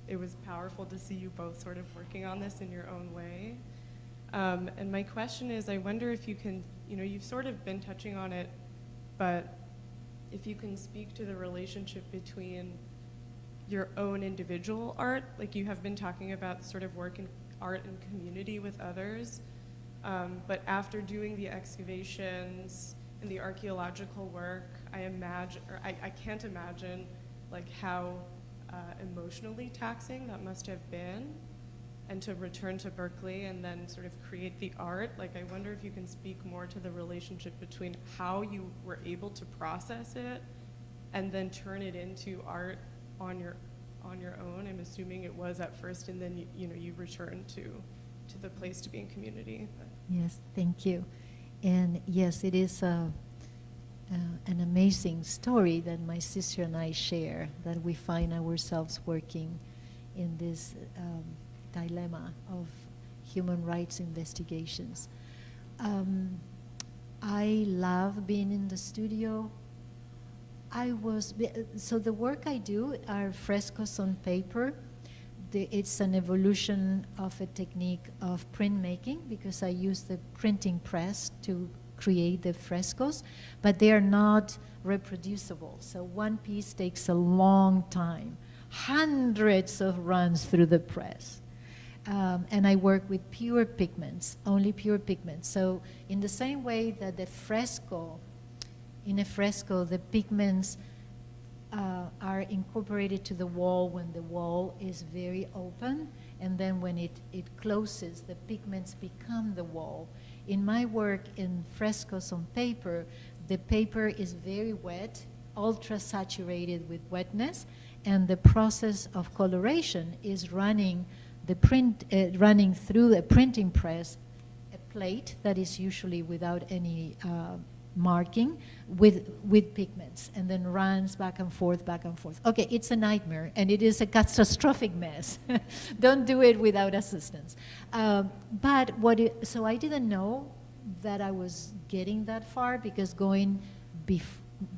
it was powerful to see you both sort of working on this in your own way. And my question is, I wonder if you can, you've sort of been touching on it, but if you can speak to the relationship between your own individual art, like you have been talking about sort of work in art and community with others, but after doing the excavations and the archaeological work, I can't imagine like how emotionally taxing that must have been, and to return to Berkeley and then sort of create the art. Like, I wonder if you can speak more to the relationship between how you were able to process it and then turn it into art on your own. I'm assuming it was at first, and then you returned to the place to be in community. Yes, thank you. And yes, it is an amazing story that my sister and I share, that we find ourselves working in this dilemma of human rights investigations. I love being in the studio. So the work I do are frescoes on paper. It's an evolution of a technique of printmaking, because I use the printing press to create the frescoes, but they are not reproducible. So one piece takes a long time, hundreds of runs through the press. And I work with pure pigments, only pure pigments. So in the same way that in a fresco, the pigments are incorporated to the wall when the wall is very open, and then when it closes, the pigments become the wall. In my work in frescoes on paper, the paper is very wet, ultra saturated with wetness, and the process of coloration is running through a printing press, a plate that is usually without any marking with pigments, and then runs back and forth, back and forth. Okay, it's a nightmare, and it is a catastrophic mess. Don't do it without assistance. So I didn't know that I was getting that far, because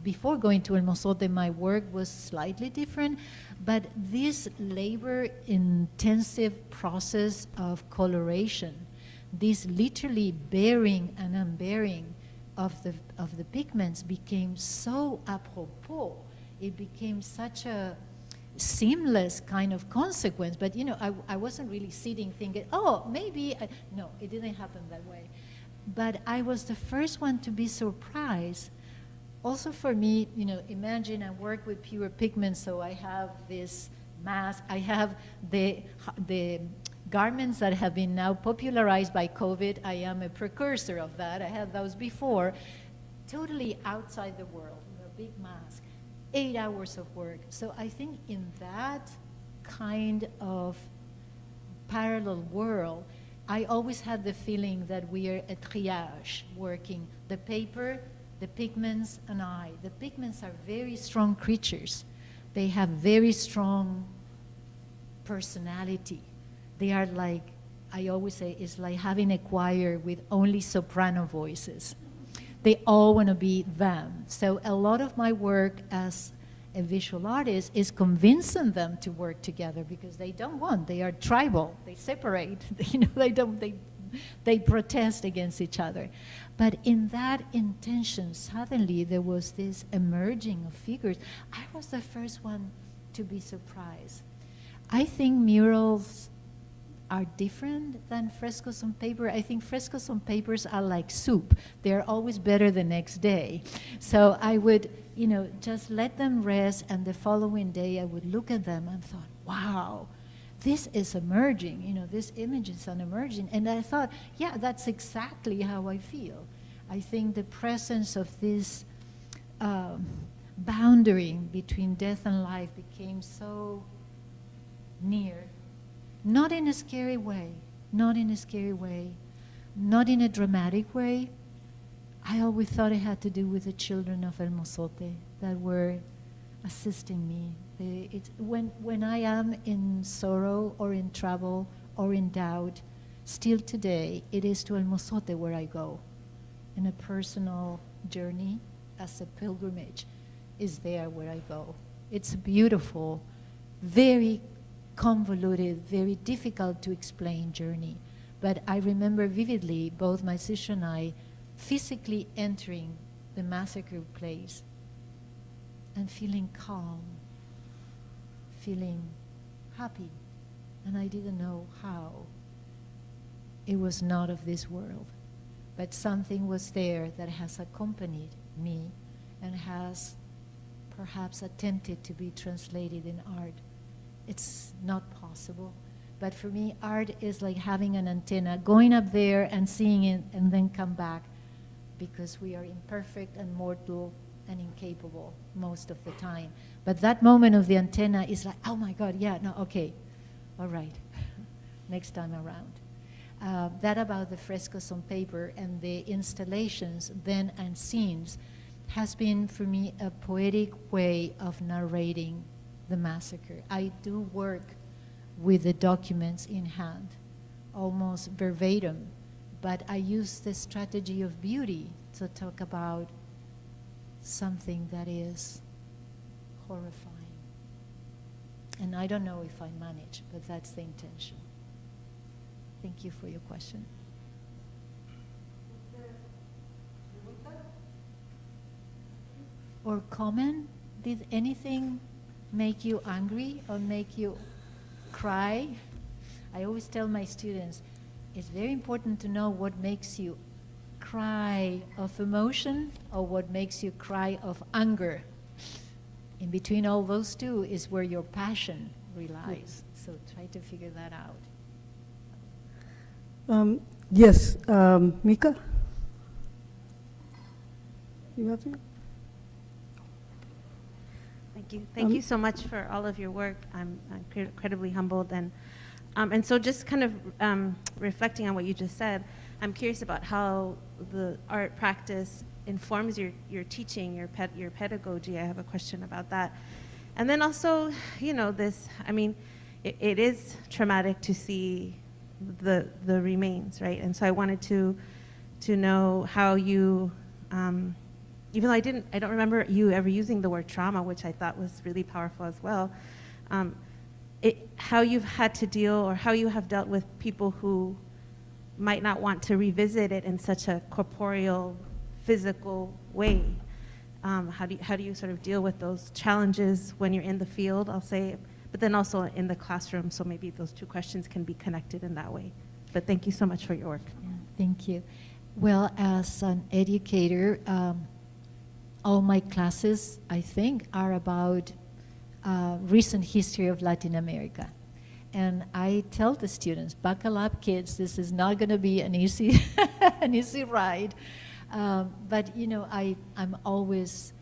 before going to El Mozote, my work was slightly different, but this labor-intensive process of coloration, this literally bearing and unbearing of the pigments became so apropos. It became such a seamless kind of consequence. But I wasn't really sitting thinking, oh, maybe, no, it didn't happen that way. But I was the first one to be surprised. Also for me, imagine I work with pure pigments, so I have this mask, I have the garments that have been now popularized by COVID. I am a precursor of that. I had those before. Totally outside the world, big mask, 8 hours of work. So I think in that kind of parallel world, I always had the feeling that we are a triage working, the paper, the pigments, and I. The pigments are very strong creatures. They have very strong personality. They are like, I always say, it's like having a choir with only soprano voices. They all want to be them. So a lot of my work as a visual artist is convincing them to work together, because they don't want, they are tribal, they separate, they protest against each other. But in that intention, suddenly there was this emerging of figures. I was the first one to be surprised. I think murals are different than frescoes on paper. I think frescoes on papers are like soup. They're always better the next day. So I would, just let them rest, and the following day I would look at them and thought, wow, this is emerging, this image is emerging. And I thought, yeah, that's exactly how I feel. I think the presence of this boundary between death and life became so near. Not in a scary way, not in a scary way, not in a dramatic way. I always thought it had to do with the children of El Mozote that were assisting me. When I am in sorrow or in trouble or in doubt, still today, it is to El Mozote where I go. In a personal journey, as a pilgrimage, is there where I go. It's a beautiful, very convoluted, very difficult to explain journey. But I remember vividly, both my sister and I, physically entering the massacre place and feeling calm, feeling happy, and I didn't know how. It was not of this world, but something was there that has accompanied me and has perhaps attempted to be translated in art. It's not possible, but for me, art is like having an antenna, going up there and seeing it and then come back, because we are imperfect and mortal and incapable most of the time. But that moment of the antenna is like, oh my God, yeah, no, okay, all right, next time around. That about the frescoes on paper and the installations then and scenes has been for me a poetic way of narrating the massacre. I do work with the documents in hand, almost verbatim, but I use the strategy of beauty to talk about something that is horrifying. And I don't know if I manage, but that's the intention. Thank you for your question. Or comment? Did anything make you angry or make you cry? I always tell my students, it's very important to know what makes you cry of emotion or what makes you cry of anger. In between all those two is where your passion relies. So try to figure that out. Yes, Mika? You have it? Thank you so much for all of your work. I'm incredibly humbled, and so just kind of reflecting on what you just said, I'm curious about how the art practice informs your teaching, your pedagogy. I have a question about that. And then also, you know, this, I mean, it is traumatic to see the remains, right? And so I wanted to know how you, even though I don't remember you ever using the word trauma, which I thought was really powerful as well, how you've had to deal, or how you have dealt with people who might not want to revisit it in such a corporeal, physical way. How do you sort of deal with those challenges when you're in the field, I'll say, but then also in the classroom, so maybe those two questions can be connected in that way. But thank you so much for your work. Yeah, thank you. Well, as an educator, all my classes, I think, are about recent history of Latin America. And I tell the students, buckle up, kids, this is not going to be an easy, an easy ride. But, you know, I'm always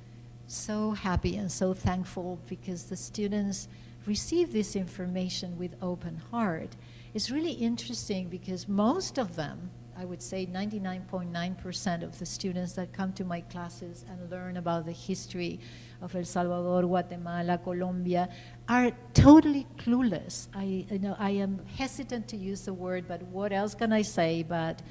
so happy and so thankful because the students receive this information with open heart. It's really interesting because most of them, I would say 99.9% of the students that come to my classes and learn about the history of El Salvador, Guatemala, Colombia, are totally clueless. I am hesitant to use the word, but what else can I say but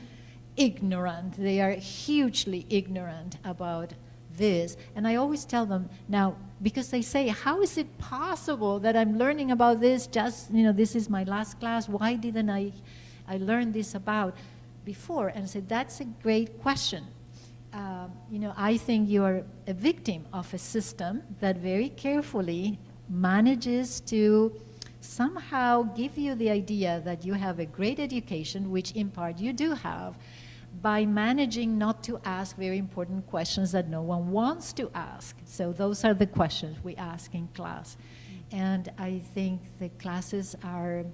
ignorant. They are hugely ignorant about this. And I always tell them, now, because they say, how is it possible that I'm learning about this just, you know, this is my last class, why didn't I learn this about before? And I said, that's a great question. You know, I think you're a victim of a system that very carefully manages to somehow give you the idea that you have a great education, which in part you do have, by managing not to ask very important questions that no one wants to ask. So those are the questions we ask in class. And I think the classes are,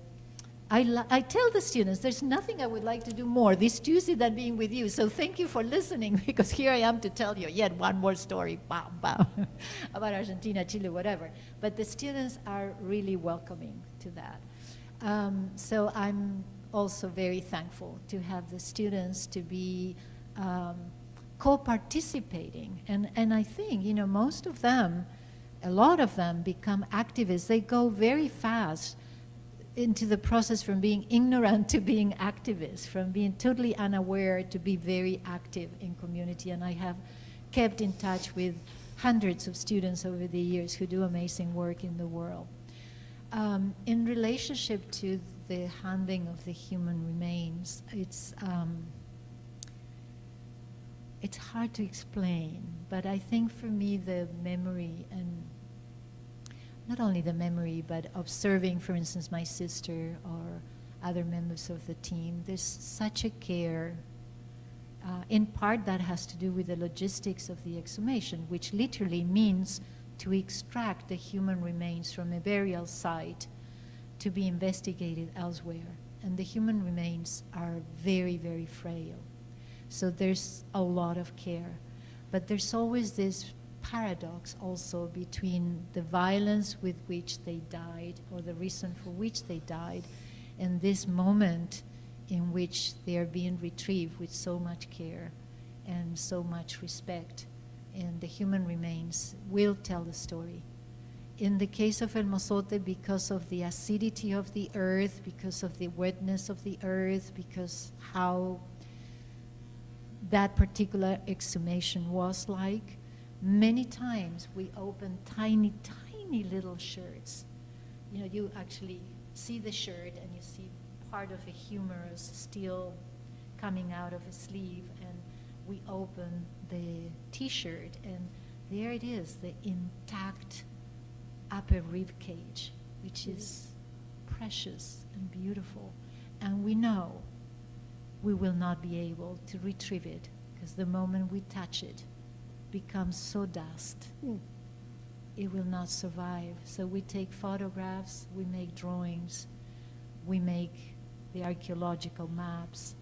I tell the students, there's nothing I would like to do more this Tuesday than being with you. So thank you for listening, because here I am to tell you yet one more story, about Argentina, Chile, whatever. But the students are really welcoming to that. So I'm also very thankful to have the students to be co-participating. And I think, you know, most of them, a lot of them become activists. They go very fast into the process from being ignorant to being activists, from being totally unaware to be very active in community. And I have kept in touch with hundreds of students over the years who do amazing work in the world. In relationship to the handling of the human remains, it's hard to explain, but I think for me the memory, and not only the memory, but observing, for instance, my sister or other members of the team, there's such a care. In part that has to do with the logistics of the exhumation, which literally means to extract the human remains from a burial site to be investigated elsewhere. And the human remains are very, very frail. So there's a lot of care. But there's always this paradox also between the violence with which they died, or the reason for which they died, and this moment in which they are being retrieved with so much care and so much respect. And the human remains will tell the story. In the case of El Mozote, because of the acidity of the earth, because of the wetness of the earth, because how that particular exhumation was like, many times we open tiny, tiny little shirts. You know, you actually see the shirt and you see part of a humerus still coming out of a sleeve, and we open the t-shirt and there it is, the intact upper rib cage, which is precious and beautiful. And we know we will not be able to retrieve it because the moment we touch it becomes so dust, it will not survive. So we take photographs, we make drawings, we make the archaeological maps,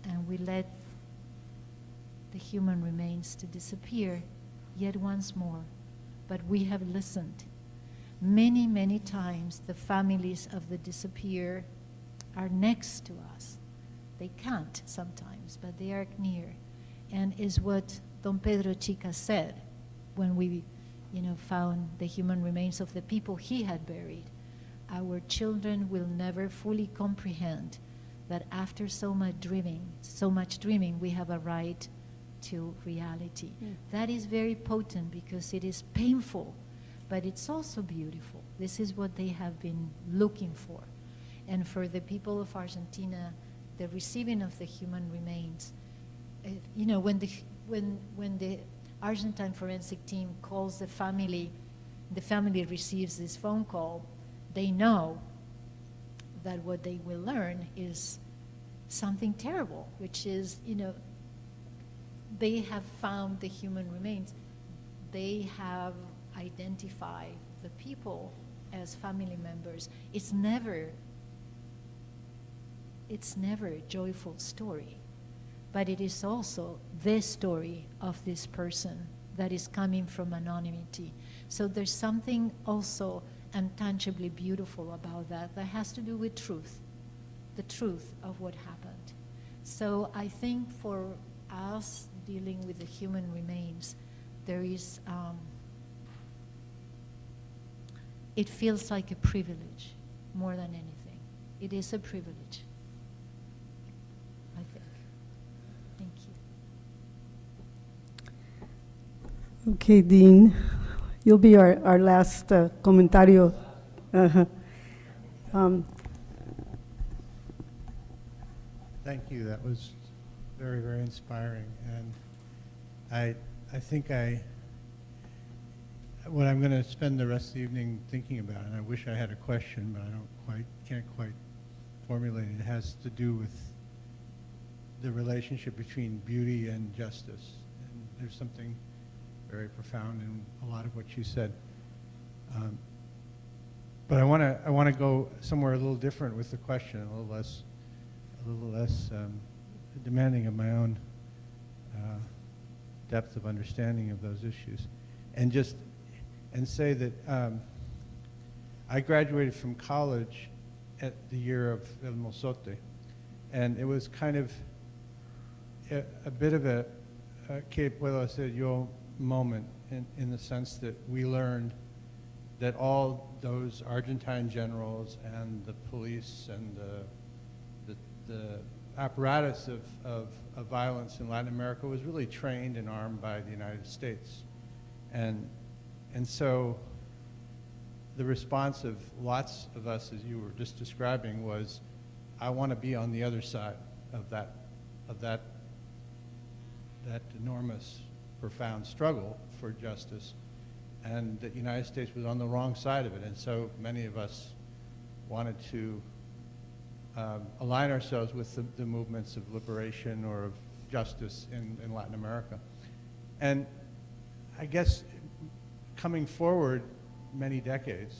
and we let the human remains to disappear yet once more. But we have listened. Many, many times the families of the disappeared are next to us. They can't sometimes, but they are near. And is what Don Pedro Chica said when we, found the human remains of the people he had buried. Our children will never fully comprehend that after so much dreaming, we have a right to reality. That is very potent because it is painful, but it's also beautiful. This is what they have been looking for. And for the people of Argentina, the receiving of the human remains, when the Argentine forensic team calls the family receives this phone call, they know that what they will learn is something terrible, which is, they have found the human remains. They have identified the people as family members. It's never a joyful story, but it is also the story of this person that is coming from anonymity. So there's something also untangibly beautiful about that that has to do with truth, the truth of what happened. So I think for us dealing with the human remains, there is, it feels like a privilege more than anything. It is a privilege, I think. Thank you. Okay, Dean, you'll be our last comentario. Thank you. That was very, very inspiring. And I think what I'm going to spend the rest of the evening thinking about, and I wish I had a question, but can't quite formulate it, has to do with the relationship between beauty and justice. And there's something very profound in a lot of what you said. But I want to go somewhere a little different with the question, a little less demanding of my own depth of understanding of those issues, and say that I graduated from college at the year of El Mozote, and it was kind of a bit of a que puedo hacer yo moment in the sense that we learned that all those Argentine generals and the police and the apparatus of violence in Latin America was really trained and armed by the United States. And so the response of lots of us, as you were just describing, was, I want to be on the other side of that enormous, profound struggle for justice, and the United States was on the wrong side of it. And so many of us wanted to align ourselves with the movements of liberation or of justice in Latin America. And I guess coming forward many decades,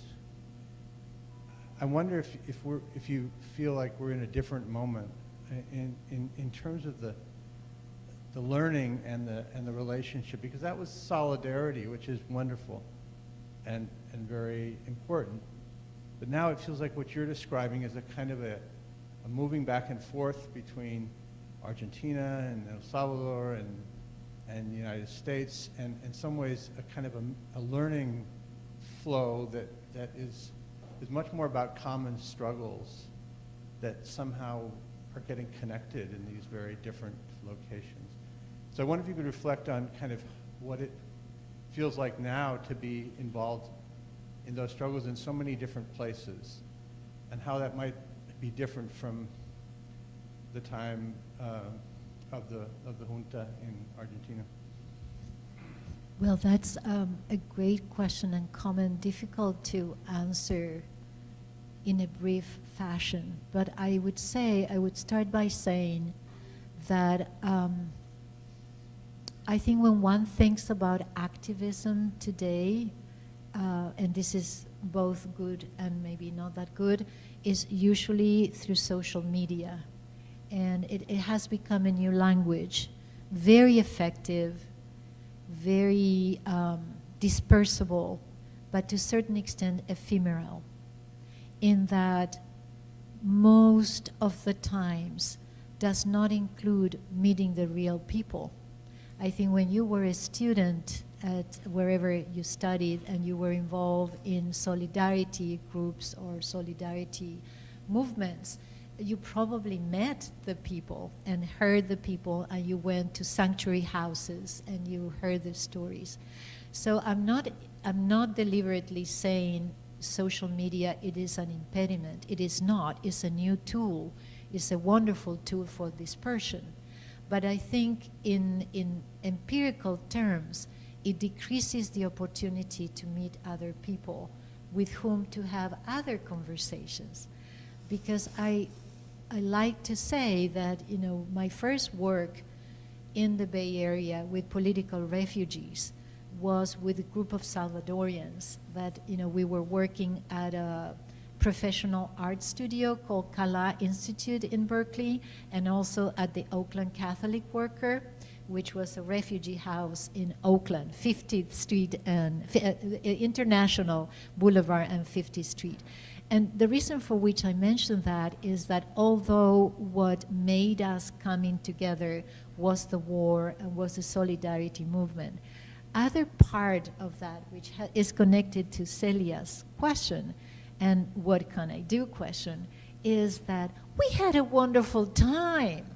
I wonder if you feel like we're in a different moment in terms of the learning and the relationship, because that was solidarity, which is wonderful and very important. But now it feels like what you're describing is a kind of a moving back and forth between Argentina and El Salvador and the United States, and in some ways a kind of a learning flow that is much more about common struggles that somehow are getting connected in these very different locations. So I wonder if you could reflect on kind of what it feels like now to be involved in those struggles in so many different places, and how that might be different from the time of the junta in Argentina. Well, that's a great question and comment, difficult to answer in a brief fashion. But I would start by saying that I think when one thinks about activism today, and this is both good and maybe not that good, is usually through social media. And it has become a new language, very effective, very dispersible, but to a certain extent ephemeral, in that most of the times does not include meeting the real people. I think when you were a student at wherever you studied and you were involved in solidarity groups or solidarity movements, you probably met the people and heard the people, and you went to sanctuary houses and you heard the stories. So I'm not deliberately saying social media, it is an impediment. It is not. It's a new tool. It's a wonderful tool for dispersion. But I think in empirical terms, it decreases the opportunity to meet other people with whom to have other conversations. Because I like to say that, you know, my first work in the Bay Area with political refugees was with a group of Salvadorians that, you know, we were working at a professional art studio called Cala Institute in Berkeley, and also at the Oakland Catholic Worker, which was a refugee house in Oakland, 50th Street and International Boulevard and 50th Street. And the reason for which I mentioned that is that although what made us coming together was the war and was the solidarity movement, other part of that which is connected to Celia's question and what can I do question is that we had a wonderful time.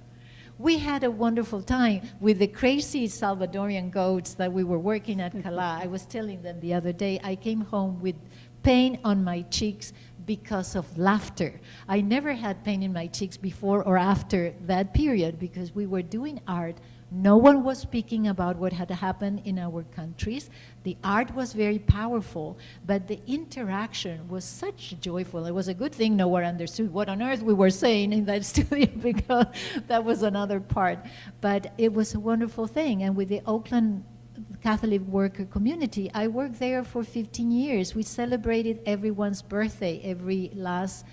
We had a wonderful time with the crazy Salvadorian goats that we were working at Cala. I was telling them the other day, I came home with pain on my cheeks because of laughter. I never had pain in my cheeks before or after that period because we were doing art. No one was speaking about what had happened in our countries. The art was very powerful, but the interaction was such joyful. It was a good thing no one understood what on earth we were saying in that studio because that was another part. But it was a wonderful thing. And with the Oakland Catholic worker community, I worked there for 15 years. We celebrated everyone's birthday every last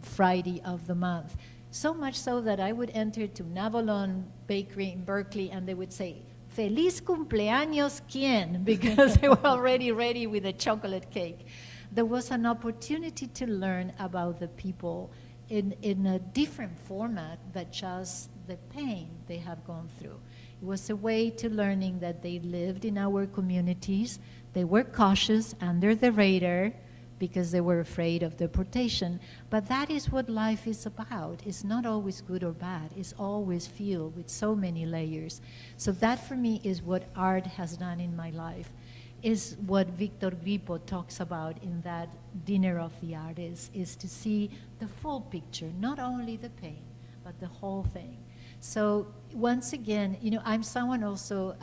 Friday of the month. So much so that I would enter to Navalon Bakery in Berkeley and they would say, Feliz cumpleaños quién? Because they were already ready with a chocolate cake. There was an opportunity to learn about the people in a different format than just the pain they have gone through. It was a way to learning that they lived in our communities. They were cautious, under the radar, because they were afraid of deportation. But that is what life is about. It's not always good or bad. It's always filled with so many layers. So that for me is what art has done in my life, is what Victor Grippo talks about in that Dinner of the Artists, is to see the full picture, not only the pain, but the whole thing. So once again, you know, I'm someone also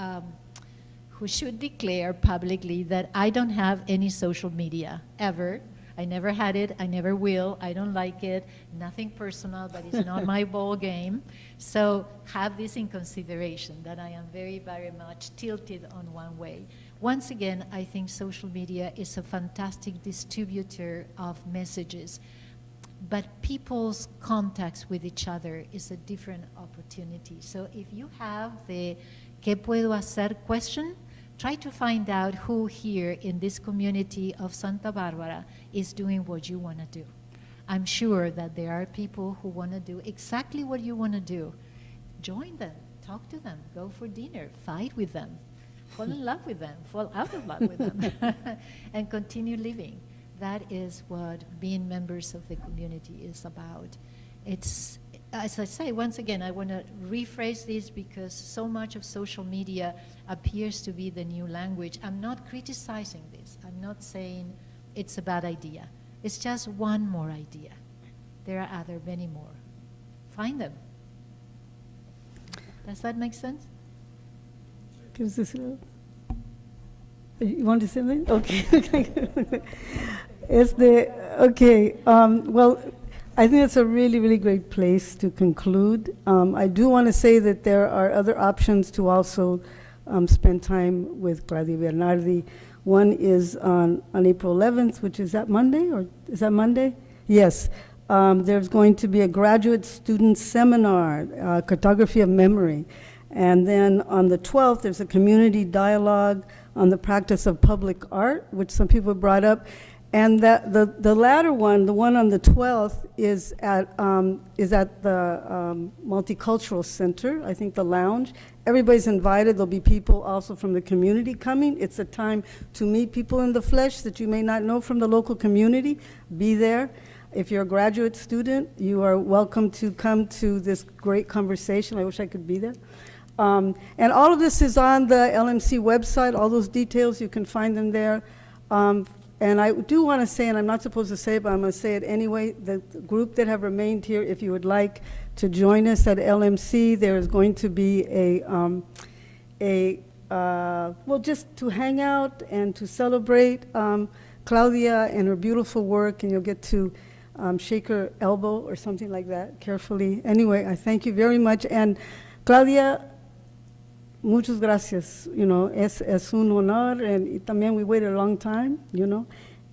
who should declare publicly that I don't have any social media, ever. I never had it, I never will, I don't like it, nothing personal, but it's not my ball game. So have this in consideration, that I am very, very much tilted on one way. Once again, I think social media is a fantastic distributor of messages, but people's contacts with each other is a different opportunity. So if you have the ¿qué puedo hacer question? Try to find out who here in this community of Santa Barbara is doing what you want to do. I'm sure that there are people who want to do exactly what you want to do. Join them, talk to them, go for dinner, fight with them, fall in love with them, fall out of love with them, and continue living. That is what being members of the community is about. It's, as I say, once again, I want to rephrase this because so much of social media appears to be the new language. I'm not criticizing this. I'm not saying it's a bad idea. It's just one more idea. There are other many more. Find them. Does that make sense? You want to say something? Okay. Well, I think it's a really, really great place to conclude. I do want to say that there are other options to also spend time with Claudia Bernardi. One is on April 11th, which is that Monday, or is that Monday? Yes. There's going to be a graduate student seminar, Cartography of Memory. And then on the 12th, there's a community dialogue on the practice of public art, which some people have brought up. And that the latter one, the one on the 12th, is at the Multicultural Center, I think the lounge. Everybody's invited. There'll be people also from the community coming. It's a time to meet people in the flesh that you may not know from the local community. Be there. If you're a graduate student, you are welcome to come to this great conversation. I wish I could be there. And all of this is on the LMC website. All those details, you can find them there. And I do want to say, and I'm not supposed to say it, but I'm going to say it anyway, the group that have remained here, if you would like to join us at LMC, there is going to be well, just to hang out and to celebrate Claudia and her beautiful work, and you'll get to shake her elbow or something like that carefully. Anyway, I thank you very much. And Claudia, muchas gracias, you know, es un honor, and también we waited a long time, you know,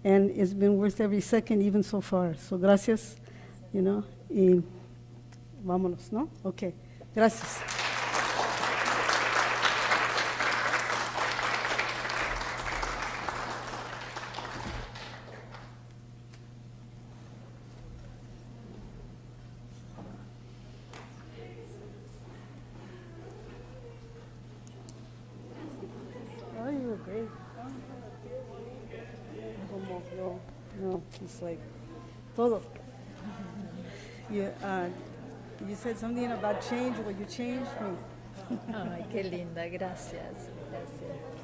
and it's been worth every second, even so far. So gracias, you know, y vámonos, ¿no? Okay, gracias. Great. No, it's like todo. You said something about change, well, you changed me. Ay, qué linda, gracias. Gracias.